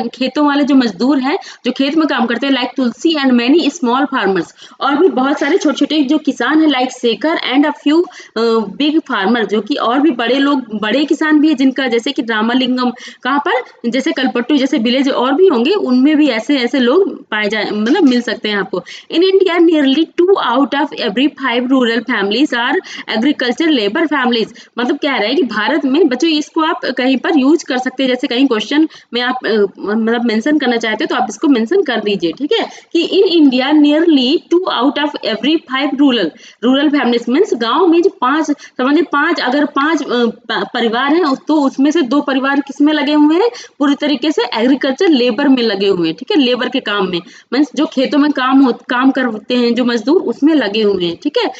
खेतों वाले जो मजदूर हैं, जो खेत में काम करते हैं, like Tulsi and many small farmers, और भी बहुत सारे छोटे छोटे जो किसान है, like Shekhar and a few big farmer, जो कि और भी बड़े लोग, बड़े किसान भी है जिनका, जैसे कि रामालिंगम, कहाँ पर, जैसे कलपट्टू जैसे विलेज और भी होंगे, उनमें भी ऐसे ऐसे लोग पाए जाए, मतलब मिल सकते हैं आपको। In India nearly 2 out of every 5 rural families are agriculture labour families, मतलब कह रहे हैं कि भारत में बच्चों, इसको आप कहीं पर यूज कर सकते हैं, जैसे कहीं क्वेश्चन में आप मतलब मेंशन करना चाहते हैं तो आप इसको मेंशन कर दीजिए, ठीक है। कि इन India nearly 2 out of every 5 rural families means, गांव में जो 5 समझिए, 5 अगर 5 परिवार हैं, तो उसमें से 2 परिवार किसमें लगे हुए हैं, पूरी तरीके से एग्रीकल्चर लेबर में लगे हुए हैं, ठीक है, लेबर के काम में, मीन्स जो खेतों में काम करते हैं जो मजदूर, उसमें लगे हुए हैं, ठीक है।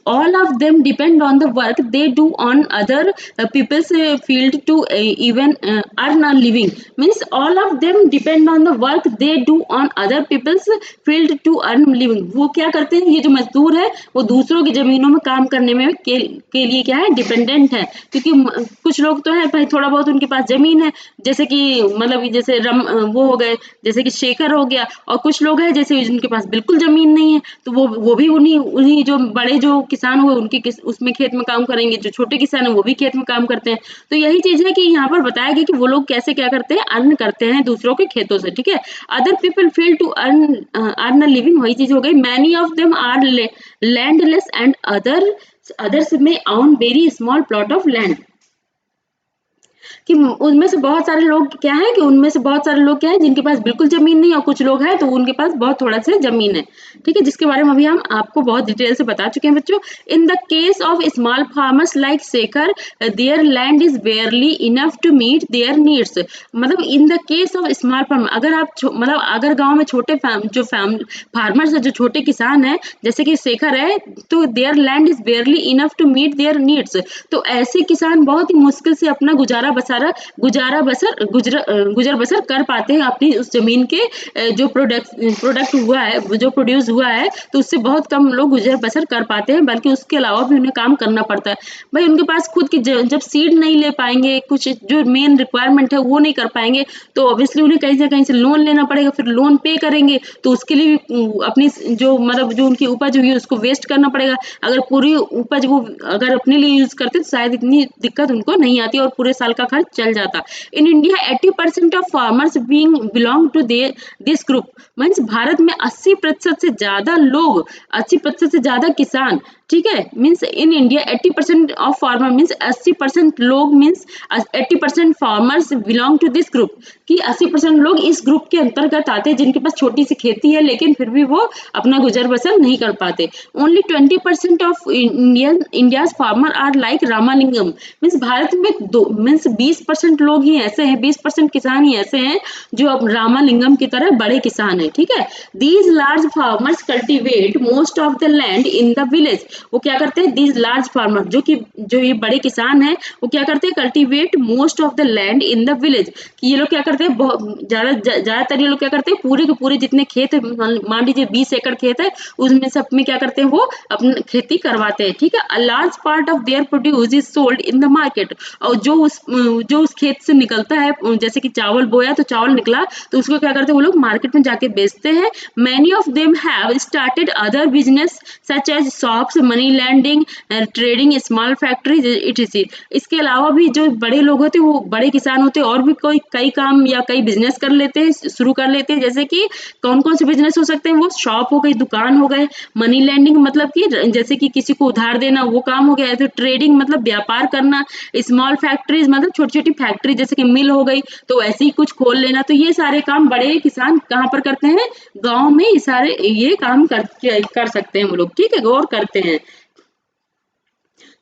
all of them depend on the work they do on other people's field to even earn a living, means all of them depend on the work they do on other people's field to earn living, वो क्या करते हैं, ये जो मजदूर है, वो दूसरों की जमीनों में काम करने में के लिए क्या है, डिपेंडेंट है, क्योंकि कुछ लोग तो है भाई, थोड़ा बहुत उनके पास जमीन है, जैसे कि मतलब जैसे वो हो गए, जैसे कि शेखर हो गया, और कुछ लोग हैं जैसे जिनके पास बिल्कुल जमीन नहीं है, तो वो भी उन्हीं उन्हीं जो बड़े जो किसान हुए उनके उसमें खेत में काम करेंगे, जो छोटे किसान है वो भी खेत में काम करते हैं। तो यही चीज है कि यहाँ पर बताया गया कि वो लोग कैसे क्या करते हैं, अर्न करते हैं दूसरों के खेतों से, ठीक है। Other people feel to earn a living, वही चीज हो गई। Many of them are landless and others में own very small plot of land, कि उनमें से बहुत सारे लोग क्या है, कि उनमें से बहुत सारे लोग क्या है जिनके पास बिल्कुल जमीन नहीं, और कुछ लोग हैं तो उनके पास बहुत थोड़ा सा जमीन है, ठीक है, जिसके बारे में अभी हम आपको बहुत डिटेल से बता चुके हैं बच्चों। In the case of small farmers like Shekhar, their land is barely enough to meet their needs, मतलब in the case of small farmer, अगर आप मतलब अगर गांव में छोटे फार्मर्स है, जो छोटे किसान है, जैसे कि शेखर है, तो their land is barely enough to meet their needs, तो ऐसे किसान बहुत ही मुश्किल से अपना गुजर बसर कर पाते हैं अपनी उस जमीन के जो प्रोडक्ट हुआ है, जो प्रोड्यूस हुआ है, तो उससे बहुत कम लोग गुजर बसर कर पाते हैं, बल्कि उसके अलावा भी उन्हें काम करना पड़ता है। भाई उनके पास खुद की जब सीड नहीं ले पाएंगे, कुछ जो मेन रिक्वायरमेंट है वो नहीं कर पाएंगे, तो ऑब्वियसली उन्हें कहीं से कहीं से लोन लेना पड़ेगा, फिर लोन पे करेंगे तो उसके लिए भी अपनी जो मतलब जो उनकी उपज हुई है उसको वेस्ट करना पड़ेगा। अगर पूरी उपज वो अगर अपने लिए यूज करते तो शायद इतनी दिक्कत उनको नहीं आती और पूरे साल का खर्च पता चल जाता। In India 80% of farmers being belong to this group, means Bharat में 80% से ज्यादा लोग, 80% से ज्यादा किसान, ठीक है, means in India 80% of farmer means 80% लोग, means 80% farmers belong to this group, कि 80% लोग इस ग्रुप के अंतर्गत आते हैं जिनके पास छोटी सी खेती है लेकिन फिर भी वो अपना गुजर बसर नहीं कर पाते। Only 20% of India's farmer are like Ramalingam, means Bharat में दो मीन्स 20% लोग ही ऐसे हैं, 20% किसान ही ऐसे हैं जो अब रामालिंगम की तरह बड़े किसान हैं, ठीक है। These large farmers cultivate most of the land in the village, वो क्या करते हैं, दीज लार्ज फार्मर जो ये बड़े किसान हैं वो क्या करते हैं, cultivate most of the land in the village, कि ये लोग क्या करते हैं, ज्यादातर ये लोग क्या करते हैं, पूरे के पूरे जितने खेत है, मान लीजिए 20 एकड़ खेत है, उसमें सब में क्या करते हैं, वो अपनी खेती करवाते हैं, ठीक है। A large part of their produce is sold in the market, और जो उस खेत से निकलता है, जैसे कि चावल बोया तो चावल निकला तो उसको क्या करते हैं, वो लोग मार्केट में जाके बेचते हैं। Many of them have started other business such as shops, money lending, trading, small factories ETC. इसके अलावा भी जो बड़े लोग होते हैं, वो बड़े किसान होते हैं, और भी कोई कई काम या कई बिजनेस कर लेते हैं, शुरू कर लेते हैं, जैसे कि कौन कौन से बिजनेस हो सकते हैं, वो शॉप हो गई, दुकान हो गए, मनी लैंडिंग मतलब कि जैसे कि किसी को उधार देना, वो काम हो गया, तो ट्रेडिंग मतलब व्यापार करना, स्मॉल फैक्ट्रीज मतलब छोटी छोटी फैक्ट्री जैसे कि मिल हो गई, तो ऐसे ही कुछ खोल लेना। तो ये सारे काम बड़े किसान कहाँ पर करते हैं, गांव में ये सारे ये काम कर सकते हैं वो लोग, ठीक है, गौर करते हैं।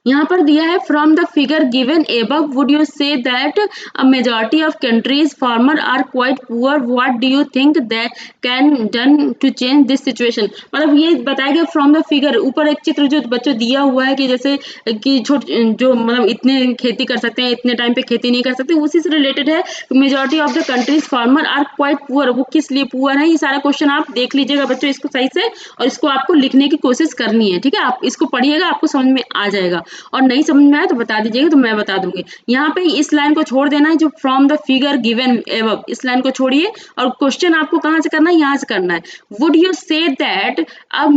यहाँ पर दिया है from the figure given above would you say that a majority of countries farmer are quite poor, what do you think that can done to change this situation. मतलब ये बताया गया फ्रॉम द फिगर, ऊपर एक चित्र जो बच्चों दिया हुआ है कि जैसे कि जो मतलब इतने खेती कर सकते हैं, इतने टाइम पे खेती नहीं कर सकते, उसी से रिलेटेड है। Majority of the countries farmer are quite poor, वो किस लिए पुअर है, ये सारा क्वेश्चन आप देख लीजिएगा बच्चों इसको सही से, और इसको आपको लिखने की कोशिश करनी है, ठीक है। आप इसको पढ़िएगा, आपको समझ में आ जाएगा, और नहीं समझ में आया तो बता दीजिएगा, तो मैं बता दूंगी। यहाँ पे इस लाइन को छोड़ देना है, जो from the figure given above, इस लाइन को छोड़िए, और क्वेश्चन आपको कहाँ से करना है, यहाँ से करना है। Would you say that a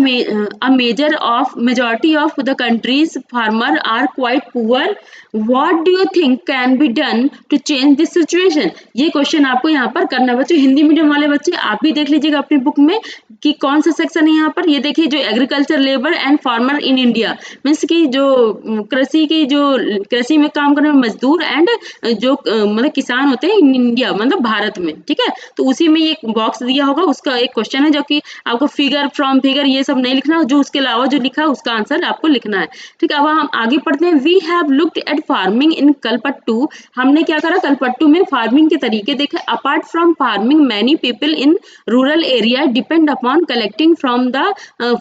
major of majority of the countries farmer are quite poor, what do you think can be done to change this situation. ये क्वेश्चन आपको यहाँ पर करना है बच्चों। हिंदी मीडियम वाले बच्चे आप भी देख लीजिएगा अपनी बुक में कि कौन सा सेक्शन है। यहाँ पर ये देखिए, जो agriculture labour and farmer in India, means की जो कृषि में काम करने वाले मजदूर एंड जो मतलब किसान होते हैं इन इंडिया, मतलब भारत में, ठीक है। तो उसी में ये बॉक्स दिया होगा, उसका एक क्वेश्चन है, जो कि आपको फिगर फ्रॉम फिगर ये सब नहीं लिखना, जो उसके अलावा जो लिखा है उसका आंसर आपको लिखना है, ठीक है। अब हम आगे पढ़ते हैं। We have looked at farming in Kalpattu, हमने क्या करा, कलपट्टू में फार्मिंग के तरीके देखे। Apart from farming many people in rural area depend upon collecting from the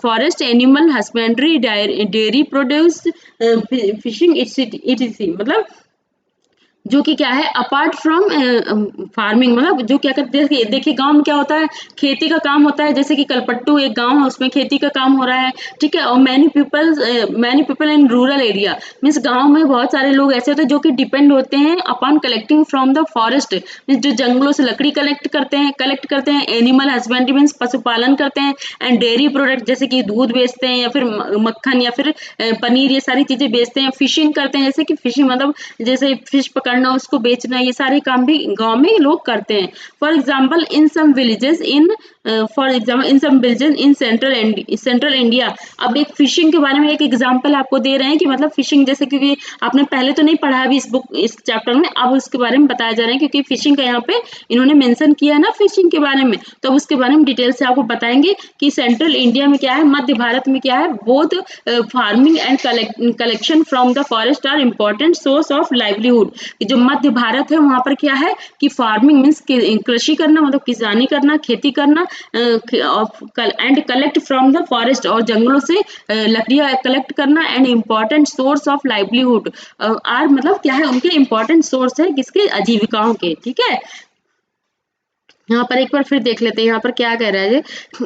forest, animal husbandry, dairy produce, fishing it's मतलब जो कि क्या है, अपार्ट फ्रॉम फार्मिंग, मतलब जो क्या करते हैं, देखिए गांव में क्या होता है, खेती का काम होता है, जैसे कि कलपट्टू एक गांव है, उसमें खेती का काम हो रहा है, ठीक है। और many people in rural area, means गांव में बहुत सारे लोग ऐसे होते हैं जो कि डिपेंड होते हैं upon collecting from the forest, means जो जंगलों से लकड़ी कलेक्ट करते हैं, एनिमल हस्बेंड्री मीन्स पशुपालन करते हैं, एंड डेयरी प्रोडक्ट जैसे कि दूध बेचते हैं, या फिर मक्खन, या फिर पनीर, ये सारी चीजें बेचते हैं। फिशिंग करते हैं, जैसे कि फिशिंग मतलब जैसे फिश पकड़ना, उसको बेचना, ये सारे काम भी गांव में लोग करते हैं। For example in some villages in some villages in central India. अब एक फिशिंग के बारे में एक एग्जाम्पल आपको दे रहे हैं कि मतलब फिशिंग, जैसे क्योंकि आपने पहले तो नहीं पढ़ा अभी इस चैप्टर में, अब उसके बारे में बताया जा रहा है, क्योंकि फिशिंग का यहाँ पे इन्होंने मेंशन किया है ना फिशिंग के बारे में, तो उसके बारे में डिटेल से आपको बताएंगे कि सेंट्रल इंडिया में क्या है, मध्य भारत में क्या है। Both farming and collection from the forest are important source of livelihood. जो मध्य भारत है वहां पर क्या है कि फार्मिंग मीन्स कृषि करना, मतलब किसानी करना, खेती करना, and collect from the forest, और जंगलों से लकड़ियां कलेक्ट करना, and important source of livelihood are, मतलब क्या है, उनके इम्पोर्टेंट सोर्स है किसके, आजीविकाओं के, ठीक है। यहाँ पर एक बार फिर देख लेते हैं यहाँ पर क्या कह रहा है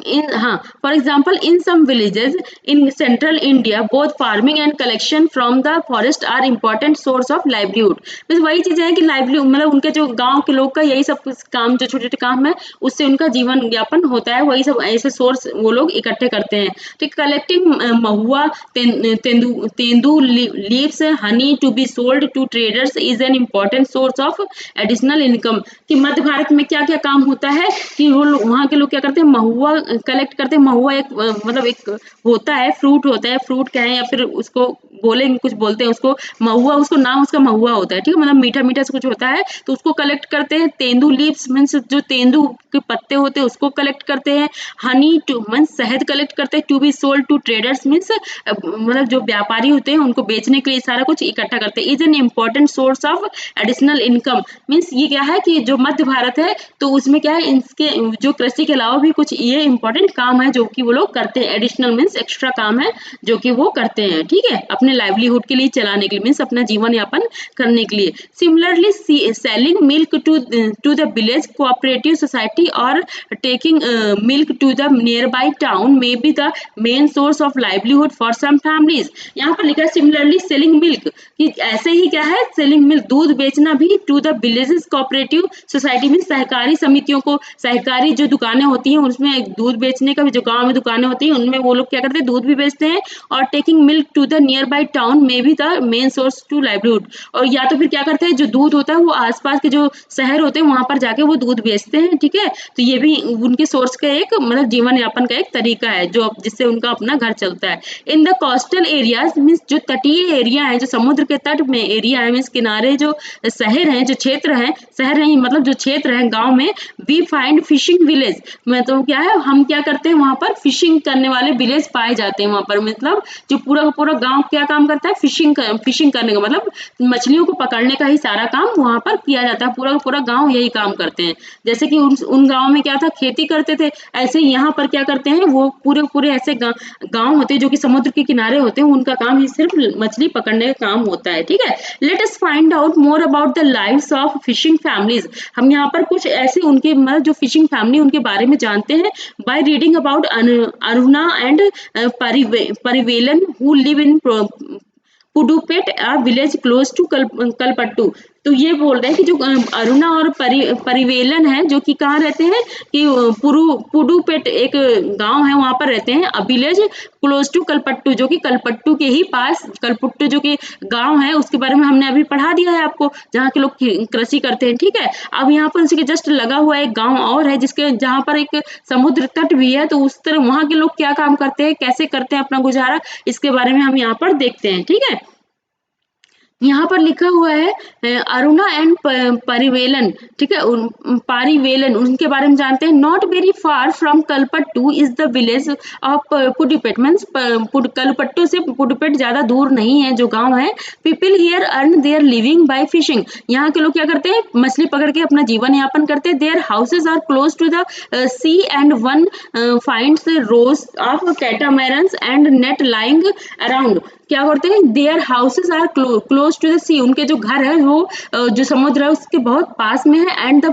इन हाँ for example in some villages in central India both farming and collection from the forest are important source of livelihood. बस वही चीजें हैं कि लाइवलीहुड मतलब उनके जो गांव के लोग का यही सब कुछ काम जो छोटे छोटे काम है उससे उनका जीवन यापन होता है, वही सब ऐसे सोर्स वो लोग इकट्ठे करते हैं। तो collecting mahua tendu leaves honey to be sold to traders is an important source of additional income. कि मध्य भारत में क्या क्या काम होता है कि वो वहाँ के लोग क्या करते हैं महुआ कलेक्ट करते हैं। महुआ एक मतलब एक होता है फ्रूट होता है, फ्रूट कहें या फिर उसको बोलेंगे कुछ बोलते हैं उसको महुआ, उसको नाम उसका महुआ होता है, ठीक है, मतलब मीठा मीठा से कुछ होता है तो उसको कलेक्ट करते हैं। तेंदू लीव्स मीन्स जो तेंदू के पत्ते होते हैं उसको कलेक्ट करते हैं। हनी टू मीन्स शहद कलेक्ट करते हैं। To be sold to traders means मतलब जो व्यापारी होते हैं उनको बेचने के लिए सारा कुछ इकट्ठा करते हैं। Is an important source of additional income means ये क्या है कि जो मध्य भारत है तो उसमें क्या है इनके जो कृषि के अलावा भी कुछ ये इम्पोर्टेंट काम है जो कि वो लोग करते हैं। एडिशनल मीन्स एक्स्ट्रा काम है जो कि वो करते हैं, ठीक है, अपने लाइवलीहुड के लिए चलाने के लिए मीन्स अपना जीवन यापन करने के लिए। Similarly selling milk to the village cooperative society और taking milk to the nearby town may be the main source of livelihood for some families. यहाँ पर लिखा है सिमिलरली सेलिंग मिल्क कि ऐसे ही क्या है सेलिंग मिल्क दूध बेचना भी to the villages cooperative society में सहकारी समितियों को, सहकारी जो दुकानें होती हैं उसमें दूध बेचने का भी जो गांव में दुकानें होती हैं उनमें वो लोग क्या करते हैं दूध भी बेचते हैं। और taking milk to the nearby town में भी the main source to livelihood. और या तो फिर क्या करते हैं जो दूध होता है वो आसपास के जो शहर होते हैं वहां पर जाके वो दूध बेचते हैं, ठीक है, तो ये भी उनके सोर्स का एक मतलब जीवन यापन का एक तरीका है जो जिससे उनका अपना घर चलता है। In the coastal areas means जो तटीय एरिया है जो समुद्र के तट में एरिया है मीन्स किनारे जो शहर हैं जो क्षेत्र हैं, शहर नहीं मतलब जो क्षेत्र है गांव में, वी फाइंड फिशिंग विलेज मतलब क्या है हम क्या करते हैं वहां पर फिशिंग करने वाले विलेज पाए जाते हैं वहां पर। मतलब जो पूरा का पूरा गांव क्या काम करता है फिशिंग करने का मतलब मछलियों को पकड़ने का ही सारा काम वहां पर किया जाता है। पूरा का पूरा गांव यही काम करते हैं। जैसे कि उन गांव में क्या था खेती करते थे, ऐसे ही यहाँ पर क्या करते हैं वो पूरे पूरे ऐसे गांव होते हैं जो कि समुद्र के किनारे होते हैं, उनका काम ही सिर्फ मछली पकड़ने का काम होता है, ठीक है। Let us find out more about the lives of fishing families. हम यहाँ पर कुछ ऐसे उनके मतलब जो फिशिंग फैमिली उनके बारे में जानते हैं by reading about Aruna and Parivelan who live in Pudupet a village close to Kalpattu. तो ये बोल रहे हैं कि जो अरुणा और परिवेलन है जो कि कहाँ रहते हैं कि पुडुपेट एक गांव है वहां पर रहते हैं। A village close to Kalpattu जो कि कलपट्टू के ही पास कलपट्टू जो कि गांव है उसके बारे में हमने अभी पढ़ा दिया है आपको, जहाँ के लोग कृषि करते हैं, ठीक है। अब यहाँ पर उसके जस्ट लगा हुआ एक गांव और है जिसके जहाँ पर एक समुद्र तट भी है, तो उस तरह वहाँ के लोग क्या काम करते हैं कैसे करते हैं अपना गुजारा इसके बारे में हम यहाँ पर देखते हैं, ठीक है। यहाँ पर लिखा हुआ है अरुणा एंड परिवेलन, ठीक है, पारिवेलन उनके बारे में जानते हैं। Not very far from Kalpattu is the village of Pudupet means Kalpattu से पुडुपेट ज्यादा दूर नहीं है जो गांव है। People here earn their living by fishing. यहाँ के लोग क्या करते हैं मछली पकड़ के अपना जीवन यापन करते हैं। Their houses are close to the sea and one finds rows of catamarans and net lying around. क्या करते हैं their houses are close to the sea, उनके जो घर है वो जो समुद्र है उसके बहुत पास में है। And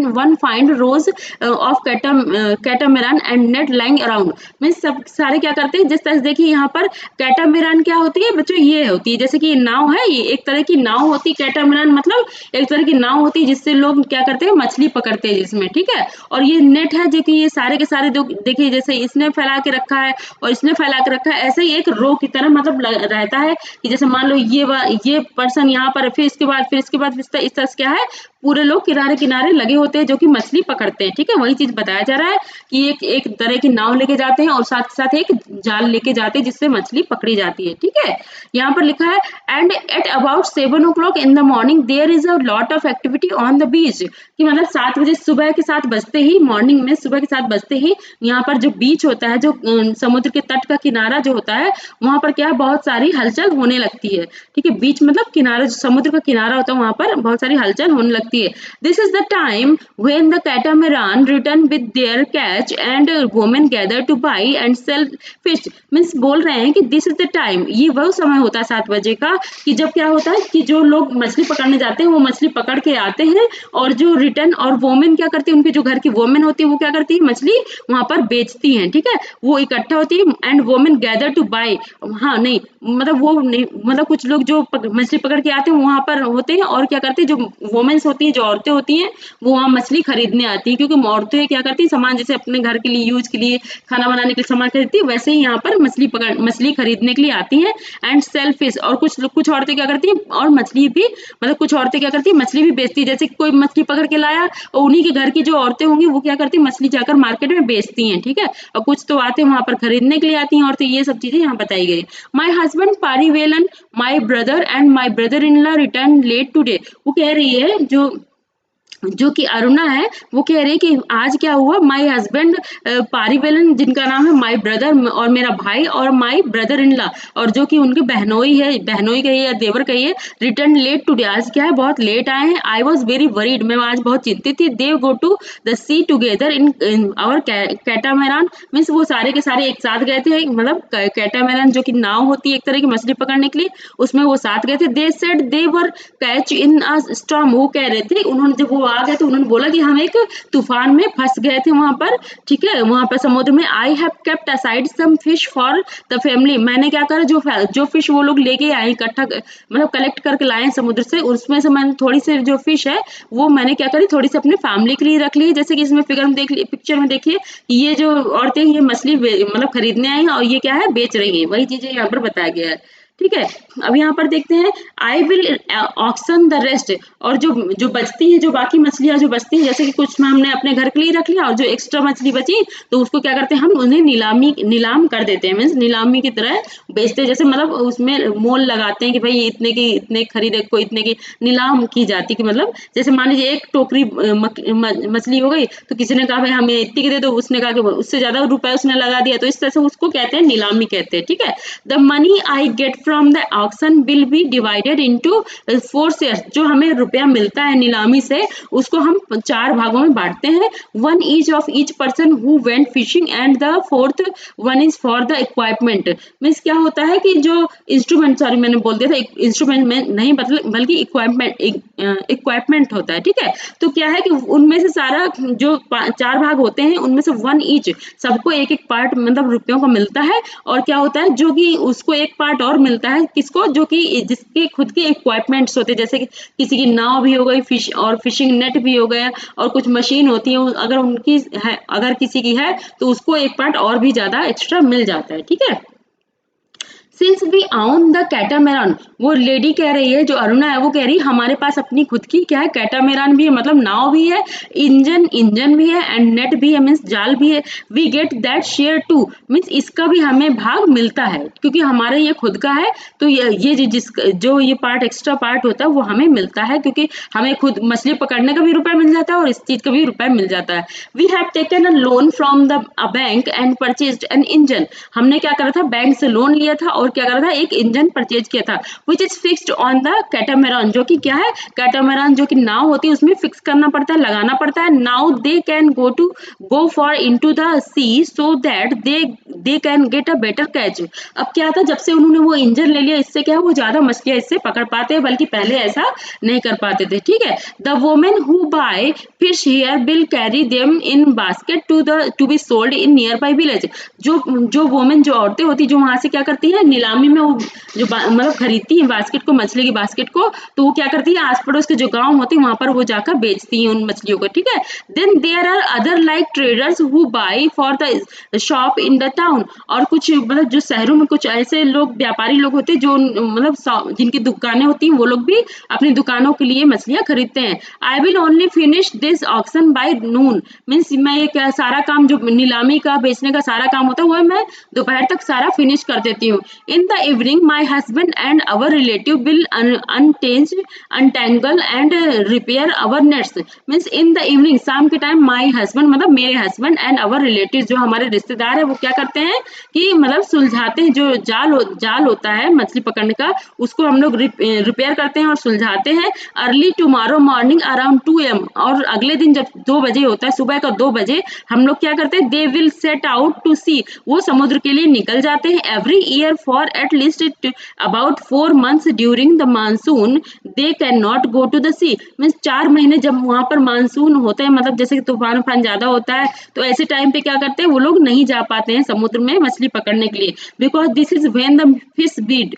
one find rows of catamaran and net lying around means सब सारे क्या करते हैं जिस तरह से देखिए यहाँ पर कैटामैरन क्या होती है बच्चों, ये होती है जैसे कि नाव है, ये एक तरह की नाव होती है। कैटामैरन मतलब एक तरह की नाव होती है जिससे लोग क्या करते हैं मछली पकड़ते हैं जिसमें, ठीक है। और ये नेट है जो कि ये सारे के सारे देखिए जैसे इसने फैला के रखा है और इसने फैला के रखा है, ऐसे ही एक रो की तरह मतलब रहता है कि जैसे मान लो ये पर्सन यहाँ पर फिर इसके बाद इस तरह से क्या है पूरे लोग किनारे किनारे लगे होते हैं जो कि मछली पकड़ते हैं, ठीक है। वही चीज बताया जा रहा है कि एक तरह की नाव लेके जाते हैं और साथ साथ एक जाल लेके जाते हैं जिससे मछली पकड़ी जाती है, ठीक है। यहाँ पर लिखा है and at about 7 o'clock in the morning there is a lot of activity on the beach. कि मतलब 7 बजे सुबह के 7 बजते ही मॉर्निंग में सुबह के 7 बजते ही यहाँ पर जो बीच होता है जो समुद्र के तट का किनारा जो होता है वहां पर क्या बहुत सारी हलचल होने लगती है, ठीक है। बीच मतलब किनारा, समुद्र का किनारा होता है, वहां पर बहुत सारी हलचल होने लगती है। This is the time when the catamaran return with their catch and women gather to buy and sell fish. Means बोल रहे हैं कि दिस इज द टाइम, ये वो समय होता है 7 बजे का, कि जब क्या होता है कि जो लोग मछली पकड़ने जाते हैं वो मछली पकड़ के आते हैं, और जो रिटर्न, और वोमेन क्या करती है, उनके जो घर की वोमेन होती है वो क्या करती है, मछली वहां पर बेचती हैं, ठीक है, वो इकट्ठा होती है, and women gather to by. हाँ नहीं, मतलब वो नहीं, मतलब कुछ लोग जो मछली पकड़ के आते हैं वहां पर होते हैं, और क्या करते हैं, जो वोमेन्स होती हैं, जो औरतें होती हैं, वो वहां मछली खरीदने आती हैं, क्योंकि औरतें क्या करती हैं, सामान जैसे अपने घर के लिए यूज के लिए, खाना बनाने के लिए सामान खरीदती है, वैसे ही यहाँ पर मछली खरीदने के लिए आती हैं, एंड सेल फिश। और कुछ औरतें क्या करती हैं, और मछली भी, मतलब कुछ औरतें क्या करती है, मछली भी बेचती है, जैसे कोई मछली पकड़ के लाया और उन्हीं के घर की जो औरतें होंगी वो क्या करती है, मछली जाकर मार्केट में बेचती हैं, ठीक है, और कुछ तो आते हैं वहां पर खरीदने के लिए आती हैं औरतें। ये सब चीजें यहाँ बताई गई। My husband Parivelan, my brother and my brother in law return late today. वो कह रही है, जो कि अरुणा है, वो कह रही है कि आज क्या हुआ, माय हस्बैंड पारीवेलन, जिनका नाम है माय ब्रदर, और मेरा भाई, और माय ब्रदर इन लॉ, और जो कि उनके बहनोई है, बहनोई कहिए या देवर कहिए, रिटर्न लेट टुडे, आज क्या है, बहुत लेट आए हैं। आई वॉज वेरी वरीड, मैं आज बहुत चिंतित थी। They go to the sea together in our catamaran. Means वो सारे के सारे एक साथ गए थे, मतलब कैटामरान जो कि नाव होती है एक तरह की मछली पकड़ने के लिए, उसमें वो साथ गए थे। They said they were catch in a storm, वो कह रहे थे, उन्होंने जब वो आ गए तो उन्होंने बोला कि हम एक तूफान में फंस गए थे वहां पर, ठीक है, वहां पर समुद्र में। I have kept aside some fish for the family, मैंने क्या करा, जो फिश वो लोग लेके आए, इकट्ठा मतलब कलेक्ट करके लाए समुद्र से, उसमें से मैंने थोड़ी सी जो फिश है वो मैंने क्या करी, थोड़ी सी अपनी फैमिली के लिए रख ली। जैसे कि इसमें फिगर में पिक्चर में देखिए, ये जो औरतें ये मछली मतलब खरीदने आई हैं, और ये क्या है, बेच रही है, वही चीजें यहाँ पर बताया गया है, ठीक है। अब यहाँ पर देखते हैं, I will auction the rest, और जो जो बचती है, जो बाकी मछलियां जो बचती हैं, जैसे कि कुछ में हमने अपने घर के लिए रख लिया, और जो एक्स्ट्रा मछली बची तो उसको क्या करते हैं, हम उन्हें नीलाम कर देते हैं, मीन्स नीलामी की तरह बेचते हैं, जैसे मतलब उसमें मोल लगाते हैं कि भाई इतने की, इतने खरीदे को, इतने की नीलाम की जाती है, कि मतलब जैसे मान लीजिए एक टोकरी मछली हो गई, तो किसी ने कहा भाई हमें इतनी की दे दो, उसने कहा कि उससे ज्यादा रुपए उसने लगा दिया, तो इस तरह से उसको कहते हैं नीलामी कहते हैं, ठीक है। The money I get from the auction will be divided into 4 shares, जो हमें रुपया मिलता है नीलामी से उसको हम 4 भागों में बांटते हैं। One each of each person who went fishing and the fourth one is for the equipment. Means क्या होता है कि जो इंस्ट्रूमेंट, सॉरी मैंने बोल दिया था इंस्ट्रूमेंट में नहीं, बल्कि इक्विपमेंट होता है, ठीक है। तो क्या है कि उनमें से सारा जो 4 भाग होते हैं उनमें से वन ईच, सबको एक एक पार्ट मतलब रुपयों को मिलता है। और क्या होता है, जो कि उसको एक पार्ट और मिलता है, किसको, जो कि जिसके खुद के इक्विपमेंट्स होते हैं, जैसे कि किसी की नाव भी हो गई, फिश और फिशिंग नेट भी हो गया, और कुछ मशीन होती है, अगर उनकी है, अगर किसी की है तो उसको एक पार्ट और भी ज्यादा एक्स्ट्रा मिल जाता है, ठीक है। सिंस वी आउन द कैटामेरान, वो लेडी कह रही है, जो अरुणा है वो कह रही है हमारे पास अपनी खुद की क्या है, कैटामेरान भी है, मतलब नाव भी है, इंजन भी है, एंड नेट भी है, मीन्स जाल भी है। We get that share too, means इसका भी हमें भाग मिलता है, क्योंकि हमारे ये खुद का है, तो ये जो ये पार्ट एक्स्ट्रा पार्ट होता है वो हमें मिलता है, क्योंकि हमें खुद मछली पकड़ने का भी रुपया मिल जाता है और इस चीज का भी रुपया मिल जाता है। We have taken a loan from the bank and purchased an engine, हमने क्या करा था, बैंक से लोन लिया था और क्या करा था, एक इंजन परचेज किया था, which is fixed on the catamaran, जो कि क्या है, कैटामेरान जो कि नाव होती है उसमें फिक्स करना पड़ता है, लगाना पड़ता है। Now they can go for into the sea so that they can get a better catch. अब क्या था, जब से उन्होंने वो इंजन ले लिया, इससे क्या है, वो ज्यादा मछलियां इससे पकड़ पाते हैं, बल्कि पहले ऐसा नहीं कर पाते थे, ठीक है। The women who buy fish here will carry them in basket to be sold in nearby village, जो वोमेन, जो औरतें होती, जो वहां से क्या करती है, नीलामी में वो जो मतलब खरीदती है बास्केट को, मछली की बास्केट को, तो वो क्या करती है, आस पड़ोस के जो गांव होते हैं वहां पर वो जाकर बेचती है उन मछलियों को, ठीक है। Then there are other like traders who buy for the shop in the town, और कुछ मतलब जो शहरों में कुछ ऐसे लोग, व्यापारी लोग होते हैं, जो मतलब जिनकी दुकानें होती हैं, वो लोग भी अपनी दुकानों के लिए मछलियां खरीदते हैं। I will only finish this auction by noon, means मैं ये सारा काम जो नीलामी का, बेचने का सारा काम होता है वो मैं दोपहर तक सारा फिनिश कर देती हूँ। In the evening my husband and our relative will untangle and repair our nets. Means in the evening, शाम के टाइम माई हस्बैंड मतलब मेरे हस्बैंड एंड अवर रिलेटिव जो हमारे रिश्तेदार है वो क्या करते हैं कि मतलब सुलझाते हैं, जो जाल होता है मछली पकड़ने का उसको हम लोग रिपेयर करते हैं और सुलझाते हैं। Early tomorrow morning around 2 AM, और अगले दिन जब 2 बजे होता है, सुबह का 2 बजे हम लोग क्या करते हैं, they will set out to sea, वो समुद्र के लिए निकल जाते हैं। Every year for at least about 4 months during the monsoon they can not go to the sea. Means 4 महीने जब वहां पर मानसून होते हैं, मतलब जैसे कि तूफान उफान ज्यादा होता है, तो ऐसे टाइम पे क्या करते हैं वो लोग नहीं जा पाते हैं समुद्र में मछली पकड़ने के लिए। Because this is when the fish breed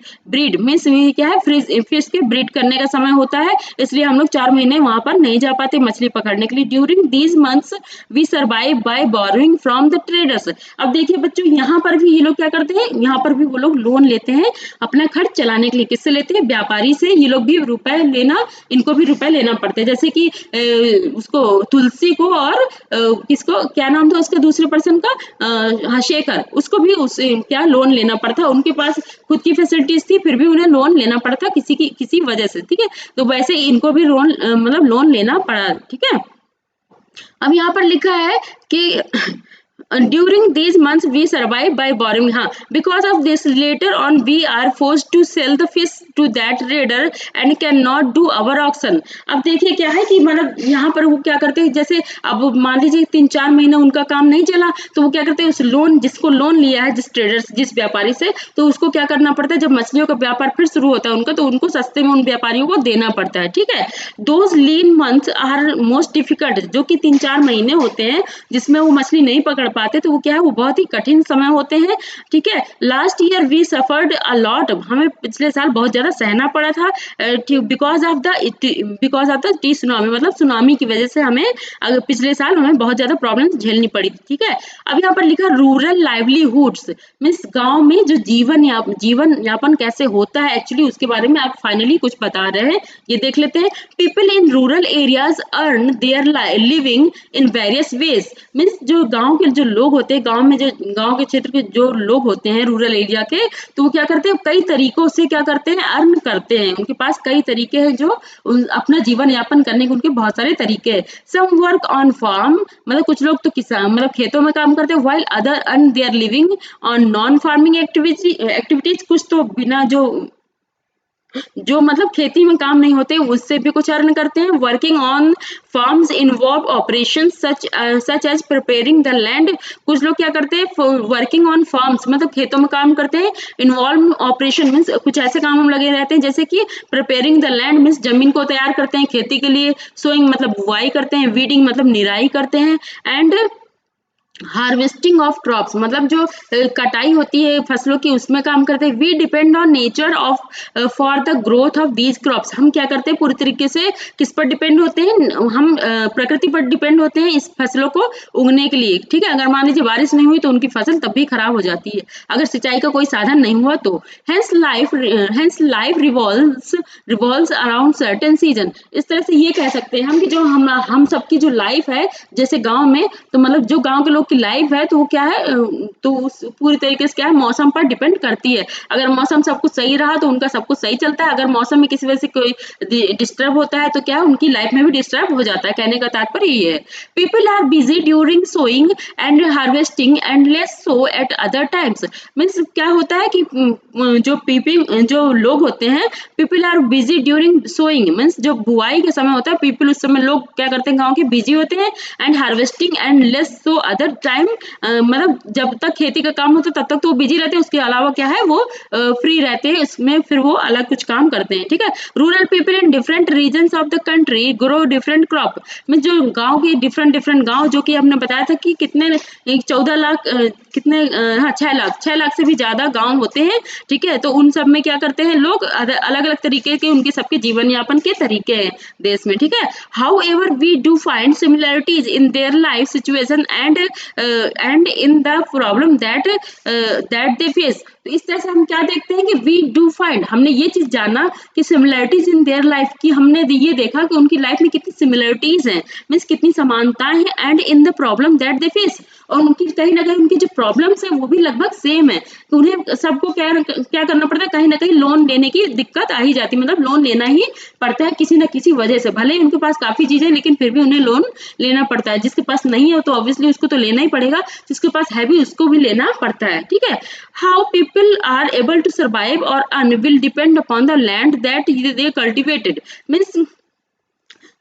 means क्या है, फिश के ब्रीड करने का समय होता है, इसलिए हम लोग 4 महीने वहां पर नहीं जा पाते मछली पकड़ने के लिए। During these months we survive by borrowing from the traders. अब देखिए बच्चों, यहाँ पर भी ये लोग क्या करते हैं, यहाँ पर भी वो लोग लोन लेते हैं अपना खर्च चलाने के लिए। किससे लेते हैं? व्यापारी से। ये लोग भी रुपए लेना, इनको भी रुपए लेना पड़ते हैं। जैसे कि उसको तुलसी को और किसको क्या नाम था उसके दूसरे पर्सन का, हाँ शेखर, उसको भी उस क्या लोन लेना पड़ता। उनके पास खुद की फैसिलिटीज थी फिर भी उन्हें लोन लेना पड़ा था किसी वजह से, ठीक है। तो वैसे इनको भी मतलब लोन लेना पड़ा, ठीक है। अब यहाँ पर लिखा है कि during these months we survive by borrowing, हाँ, because of this later on we are forced to sell the fish to that trader and can not do our auction. अब देखिए क्या है कि मतलब यहाँ पर वो क्या करते हैं, जैसे अब मान लीजिए 3-4 महीने उनका काम नहीं चला, तो वो क्या करते हैं, उस लोन जिसको लोन लिया है, जिस ट्रेडर जिस व्यापारी से, तो उसको क्या करना पड़ता है, जब मछलियों का व्यापार फिर शुरू होता है उनका, तो उनको सस्ते में उन व्यापारियों को देना पड़ता है, ठीक है। Those lean months are most difficult, जो कि 3-4 महीने होते हैं जिसमें वो मछली नहीं पकड़ पाते, तो वो क्या है, वो बहुत ही कठिन समय होते हैं, ठीक है। Last year we suffered a lot, हमें पिछले साल बहुत ज्यादा सहना पड़ा था because of the T tsunami, मतलब सुनामी की वजह से हमें पिछले साल हमें बहुत ज्यादा प्रॉब्लम झेलनी पड़ी थी, ठीक है। अब यहाँ पर लिखा रूरल लाइवलीहुड्स, मीन्स गांव में जो जीवन यापन कैसे होता है एक्चुअली, उसके बारे में आप फाइनली कुछ बता रहे हैं, ये देख लेते हैं। People in rural areas earn their living in various ways, means जो गांव के जो लोग होते हैं, गांव के क्षेत्र के जो लोग होते हैं रूरल एरिया के, तो वो क्या करते हैं, कई तरीकों से क्या करते हैं, अर्न करते हैं। उनके पास कई तरीके हैं जो अपना जीवन यापन करने के, उनके बहुत सारे तरीके हैं। सम वर्क ऑन फार्म, मतलब कुछ लोग तो किसान मतलब खेतों में काम करते हैं, while other earn their living on non farming activities, कुछ तो बिना जो मतलब खेती में काम नहीं होते उससे भी कुछ अर्न करते हैं। Working on farms involve operation such as preparing the land, कुछ लोग क्या करते हैं, वर्किंग ऑन फार्म्स मतलब खेतों में काम करते हैं। इन्वॉल्व ऑपरेशन मीन्स कुछ ऐसे काम हम लगे रहते हैं, जैसे कि प्रिपेयरिंग द लैंड मीन्स जमीन को तैयार करते हैं खेती के लिए। सोइंग मतलब बुआई करते हैं। वीडिंग मतलब निराई करते हैं। एंड हार्वेस्टिंग ऑफ क्रॉप्स मतलब जो कटाई होती है फसलों की, उसमें काम करते हैं। We depend on nature of for the growth of these crops, हम क्या करते हैं पूरी तरीके से किस पर डिपेंड होते हैं, हम प्रकृति पर डिपेंड होते हैं इस फसलों को उगने के लिए, ठीक है। अगर मान लीजिए बारिश नहीं हुई तो उनकी फसल तब भी खराब हो जाती है, अगर सिंचाई का कोई साधन नहीं हुआ तो। Hence life revolves around certain season, इस तरह से ये कह सकते हैं हम कि जो हम सबकी जो लाइफ है, जैसे गांव में, तो मतलब जो गांव के लोग की लाइफ है तो वो क्या है, तो पूरी तरीके से क्या है, मौसम पर डिपेंड करती है। अगर मौसम सब कुछ सही रहा तो उनका सब कुछ सही चलता है, अगर मौसम में किसी वजह से कोई डिस्टर्ब होता है तो क्या है, उनकी लाइफ में भी डिस्टर्ब हो जाता है। कहने का तात्पर्य ये है। People are busy during sowing and harvesting and less so at other times, means क्या होता है कि जो लोग होते हैं, people are busy during sowing means जो बुआई के समय होता है, पीपल उस समय लोग क्या करते हैं, गाँव के बिजी होते हैं। And harvesting and less so other time, मतलब जब तक खेती का काम होता है तब तक तो वो बिजी रहते हैं, उसके अलावा क्या है वो फ्री रहते हैं, इसमें फिर वो अलग कुछ काम करते हैं, ठीक है। Rural people in different region of the country grow different crop, mean जो गाँव के डिफरेंट गाँव, जो कि हमने बताया था कि कितने 14 लाख कितने हाँ 6 लाख से भी ज्यादा गाँव होते हैं, ठीक है। तो उन सब में क्या करते हैं लोग, अलग अलग तरीके के उनके सबके जीवन यापन के तरीके हैं देश में, ठीक है। However we do find similarities in their life situation and in the problem that they face, तो इस तरह से हम क्या देखते हैं कि वी डू फाइंड, हमने ये चीज जाना कि सिमिलरिटीज इन देयर लाइफ की, हमने ये देखा कि उनकी लाइफ में कितनी सिमिलरिटीज हैं, मीन्स कितनी समानताएं हैं। And in the problem that they face, और उनकी कहीं ना कहीं उनकी जो प्रॉब्लम्स है वो भी लगभग सेम है, तो उन्हें सबको क्या क्या करना पड़ता है, कहीं ना कहीं लोन लेने की दिक्कत आ ही जाती है, मतलब लोन लेना ही पड़ता है किसी न किसी वजह से, भले ही उनके पास काफी चीजें लेकिन फिर भी उन्हें लोन लेना पड़ता है। जिसके पास नहीं है तो ऑब्वियसली उसको तो लेना ही पड़ेगा, जिसके पास है भी उसको भी लेना पड़ता है, ठीक है। How people are able to survive और earn will depend upon the land that they cultivated, means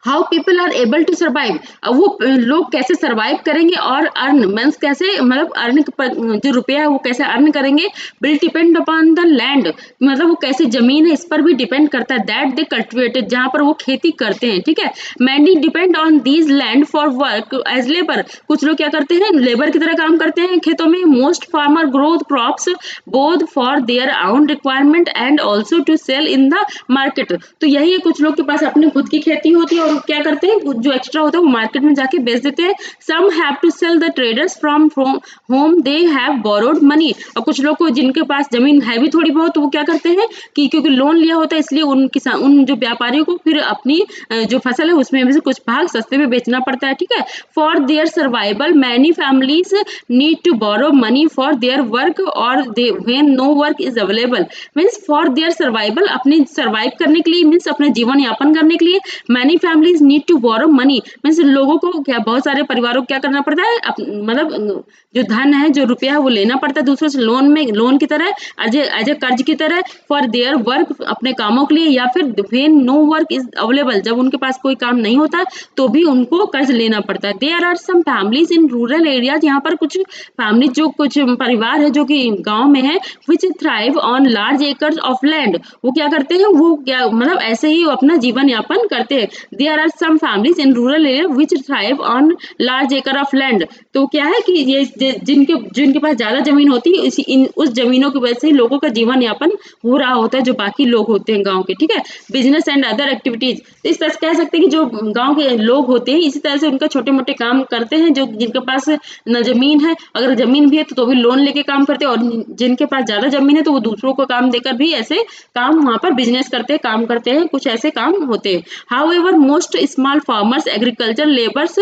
how people are able to survive, अब वो लोग कैसे सर्वाइव करेंगे और अर्न मीन्स कैसे, मतलब अर्न जो रुपया है वो कैसे अर्न करेंगे, will depend upon the land, मतलब वो कैसे जमीन है इस पर भी डिपेंड करता है, दैट दे कल्टिवेटेड जहाँ पर वो खेती करते हैं, ठीक है। Many depend on these land for work as labour, कुछ लोग क्या करते हैं लेबर की तरह काम करते हैं खेतों में। Most farmer growth crops both for their own requirement and also to sell in the market, तो यही है कुछ लोग के पास अपनी खुद की खेती होती है और क्या करते हैं जो एक्स्ट्रा होता है वो मार्केट में जाके बेच देते हैं। Some have to sell the traders from home they have borrowed money, और कुछ लोग को जिनके पास जमीन है भी थोड़ी बहुत तो वो क्या करते हैं कि क्योंकि लोन लिया होता है इसलिए उन किसान उन जो व्यापारियों को फिर अपनी जो फसल है उसमें से कुछ भाग सस्ते में बेचना पड़ता है, ठीक है। For their survival many families need to borrow money for their work और they when no work is available, means for their survival, अपने सर्वाइव करने के लिए, मीन्स अपने जीवन यापन करने के लिए many families need to borrow money, means लोगों को क्या बहुत सारे परिवारों को क्या करना पड़ता है मतलब जो धन है जो रुपया है वो लेना पड़ता है दूसरों से लोन में, लोन की तरह एज ए कर्ज की तरह, फॉर देयर वर्क अपने कामों के लिए, या फिर when no work is available जब उनके पास कोई काम नहीं होता तो भी उनको कर्ज लेना पड़ता है। There are some families in rural areas, यहाँ पर कुछ फैमिली जो कुछ परिवार है जो कि गांव में है, which thrive on large acres of land, वो क्या करते हैं वो क्या मतलब ऐसे ही अपना जीवन यापन करते हैं। There are some families in rural area which thrive on large acre of land, तो क्या है कि ये जिनके जिनके पास ज्यादा जमीन होती है उस जमीनों की वजह से लोगों का जीवन यापन हो रहा होता है जो बाकी लोग होते हैं गाँव के, ठीक है। बिजनेस एंड अदर एक्टिविटीज, इस तरह से कह सकते हैं कि जो गाँव के लोग होते हैं इसी तरह से उनका छोटे मोटे काम करते हैं, जो जिनके पास न जमीन है, अगर जमीन भी है तो भी लोन लेके काम करते हैं, और जिनके पास ज्यादा जमीन है तो वो दूसरों को काम देकर भी ऐसे काम वहां पर बिजनेस करते हैं, काम करते हैं, कुछ ऐसे काम होते हैं। However most small farmers agriculture labours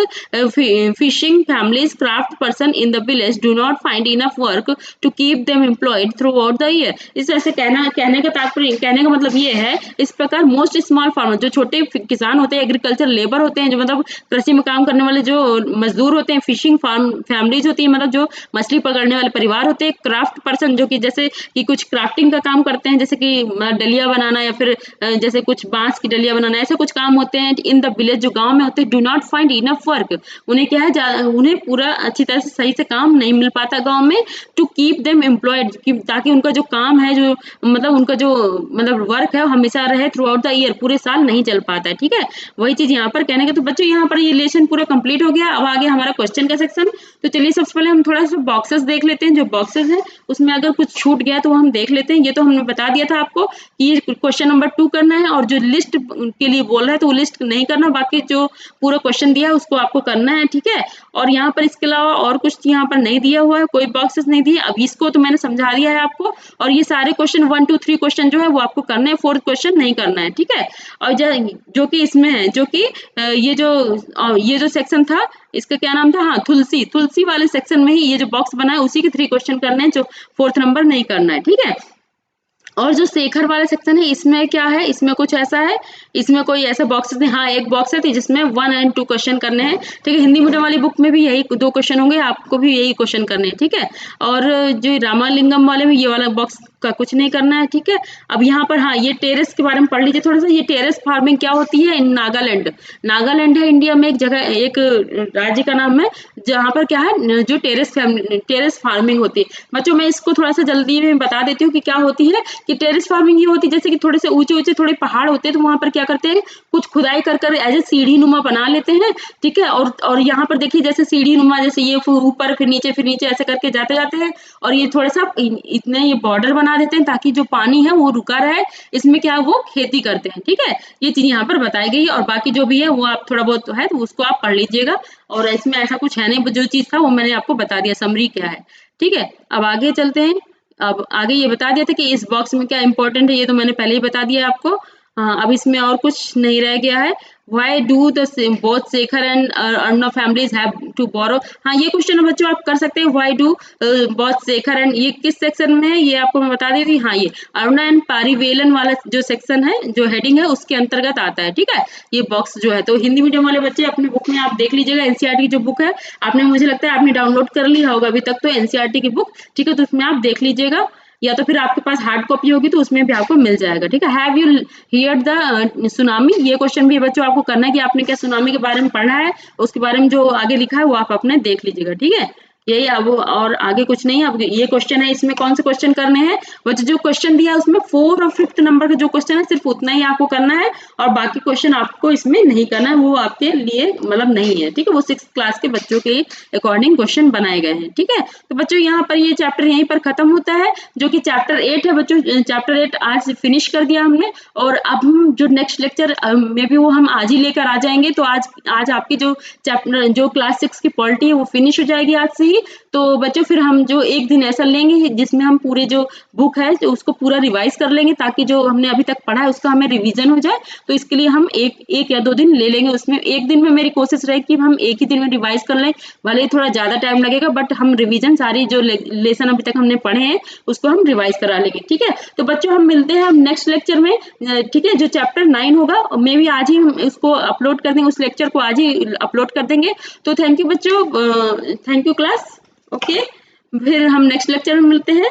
fishing families craft person in the village do not find enough work to keep them employed throughout the year, इस तरह से कहने का तात्पर्य, कहने का मतलब ये है इस प्रकार मोस्ट स्मॉल फार्मर जो छोटे किसान होते हैं, एग्रीकल्चर लेबर होते हैं जो मतलब कृषि में काम करने वाले जो मजदूर होते हैं, फिशिंग फार्म फैमिलीज होती है मतलब जो मछली पकड़ने वाले परिवार होते हैं, क्राफ्ट पर्सन जो कि जैसे कि कुछ क्राफ्टिंग का काम करते हैं जैसे कि डलिया बनाना या फिर जैसे कुछ बांस की डलिया बनाना, ऐसे कुछ काम होते हैं इन द विलेज जो गांव में होते हैं, do not find enough work, उन्हें क्या है उन्हें पूरा अच्छी तरह से सही से काम नहीं मिल पाता गांव में, टू कीप देम एम्प्लॉयड, ताकि उनका जो काम है जो मतलब उनका जो मतलब वर्क है वो हमेशा रहे थ्रू आउट द ईयर, पूरे साल नहीं चल पाता है, ठीक है। वही चीज यहाँ पर कहने का, तो बच्चों यहाँ पर ये लेसन पूरा कंप्लीट हो गया। अब आगे हमारा क्वेश्चन का सेक्शन, तो चलिए सबसे पहले हम थोड़ा सा बॉक्सेस देख लेते हैं, जो बॉक्सेस है उसमें अगर कुछ छूट गया तो वो हम देख लेते हैं। ये तो हमने बता दिया था आपको कि ये क्वेश्चन नंबर 2 करना है, और जो लिस्ट के लिए बोल रहा है तो वो लिस्ट नहीं करना, बाकी जो पूरा क्वेश्चन दिया है उसको आपको करना है, ठीक है। और यहाँ पर इसके अलावा और कुछ यहाँ पर नहीं दिया हुआ है, कोई बॉक्सेस नहीं दिए, अब इसको तो मैंने समझा दिया है आपको, और ये सारे क्वेश्चन 1 2 3 क्वेश्चन जो है वो आपको करना है, 4th क्वेश्चन नहीं करना है, ठीक है। और जो कि इसमें है, जो कि ये जो सेक्शन था इसका क्या नाम था, हाँ तुलसी वाले सेक्शन में ही ये जो बॉक्स बना है उसी के 3 क्वेश्चन करने हैं, जो 4th नंबर नहीं करना है, ठीक है। और जो शेखर वाला सेक्शन है इसमें क्या है, इसमें कुछ ऐसा है, इसमें कोई ऐसा बॉक्सेस नहीं, हाँ एक बॉक्स है जिसमें 1 और 2 क्वेश्चन करने हैं, ठीक है। हिंदी मीडियम वाली बुक में भी यही 2 क्वेश्चन होंगे, आपको भी यही क्वेश्चन करने हैं, ठीक है। और जो रामालिंगम वाले में ये वाला बॉक्स का कुछ नहीं करना है, ठीक है। अब यहाँ पर हाँ ये टेरेस के बारे में पढ़ लीजिए थोड़ा सा, ये टेरेस फार्मिंग क्या होती है इन नागालैंड, नागालैंड है इंडिया में एक जगह, एक राज्य का नाम है जहाँ पर क्या है जो टेरेस फार्मिंग होती है। बच्चों मैं इसको थोड़ा सा जल्दी में बता देती हूँ कि क्या होती है, कि टेरेस फार्मिंग ये होती है जैसे कि थोड़े से ऊंचे ऊंचे थोड़े पहाड़ होते हैं, तो वहां पर क्या करते हैं कुछ खुदाई कर कर एज ए सीढ़ी नुमा बना लेते हैं, ठीक है। और यहाँ पर देखिए जैसे सीढ़ी नुमा, जैसे ये ऊपर फिर नीचे ऐसे करके जाते जाते हैं, और ये थोड़ा सा इतने ये बॉर्डर बना देते हैं ताकि जो पानी है वो रुका रहे, इसमें क्या वो खेती करते हैं, ठीक है। ये चीज यहाँ पर बताई गई है, और बाकी जो भी है वो आप थोड़ा बहुत है तो उसको आप पढ़ लीजिएगा, और इसमें ऐसा कुछ है नहीं, जो चीज था वो मैंने आपको बता दिया, समरी क्या है, ठीक है। अब आगे चलते हैं, अब आगे ये बता दिया था कि इस बॉक्स में क्या इंपॉर्टेंट है, ये तो मैंने पहले ही बता दिया आपको। हाँ अब इसमें और कुछ नहीं रह गया है। Why do the both Shekhar and Arnav families have to borrow. हाँ, ये क्वेश्चन बच्चों आप कर सकते हैं, why do both Shekhar and, ये किस सेक्शन में है ये आपको मैं बता देती हूँ। हाँ, ये अरुणा एंड पारिवेलन वाला जो सेक्शन है, जो हेडिंग है उसके अंतर्गत आता है, ठीक है, ये बॉक्स जो है। तो हिंदी मीडियम वाले बच्चे अपने बुक में आप देख लीजिएगा, एनसीईआरटी की जो बुक है आपने, मुझे लगता है आपने डाउनलोड कर लिया होगा अभी तक तो एनसीईआरटी की बुक, ठीक है, तो उसमें आप देख लीजिएगा, या तो फिर आपके पास हार्ड कॉपी होगी तो उसमें भी आपको मिल जाएगा, ठीक है। Have you heard the tsunami, ये क्वेश्चन भी बच्चों आपको करना है कि आपने क्या सुनामी के बारे में पढ़ा है, उसके बारे में जो आगे लिखा है वो आप अपने देख लीजिएगा, ठीक है। यही अब और आगे कुछ नहीं है। अब ये क्वेश्चन है, इसमें कौन से क्वेश्चन करने हैं बच्चों, जो क्वेश्चन दिया है उसमें 4 और 5th नंबर का जो क्वेश्चन है सिर्फ उतना ही आपको करना है, और बाकी क्वेश्चन आपको इसमें नहीं करना है, वो आपके लिए मतलब नहीं है, ठीक है, वो 6th क्लास के बच्चों के अकॉर्डिंग क्वेश्चन बनाए गए हैं, ठीक है। तो बच्चों यहाँ पर ये चैप्टर यहीं पर खत्म होता है, जो कि चैप्टर 8 है बच्चों। चैप्टर 8 आज फिनिश कर दिया हमने, और अब हम जो नेक्स्ट लेक्चर में भी वो हम आज ही लेकर आ जाएंगे। तो आज आपकी जो चैप्टर जो क्लास 6 की पॉलिटी है वो फिनिश हो जाएगी आज से ही। तो बच्चों फिर हम जो एक दिन ऐसा लेंगे जिसमें हम पूरे जो बुक है तो उसको पूरा रिवाइज कर लेंगे, ताकि जो हमने अभी तक पढ़ा है उसका हमें रिवीजन हो जाए। तो इसके लिए हम एक या 2 दिन ले लेंगे। उसमें एक दिन में मेरी कोशिश रहेगी कि हम एक ही दिन में रिवाइज कर लें, भले ही थोड़ा ज्यादा टाइम लगेगा, बट हम रिवीजन सारी जो लेसन अभी तक हमने पढ़े हैं उसको हम रिवाइज करा लेंगे, ठीक है। तो बच्चों हम मिलते हैं हम नेक्स्ट लेक्चर में, ठीक है। जो चैप्टर 9 होगा मे भी आज ही हम इसको अपलोड कर देंगे, उस लेक्चर को आज ही अपलोड कर देंगे। तो थैंक यू बच्चों, थैंक यू क्लास, ओके। फिर हम नेक्स्ट लेक्चर में मिलते हैं।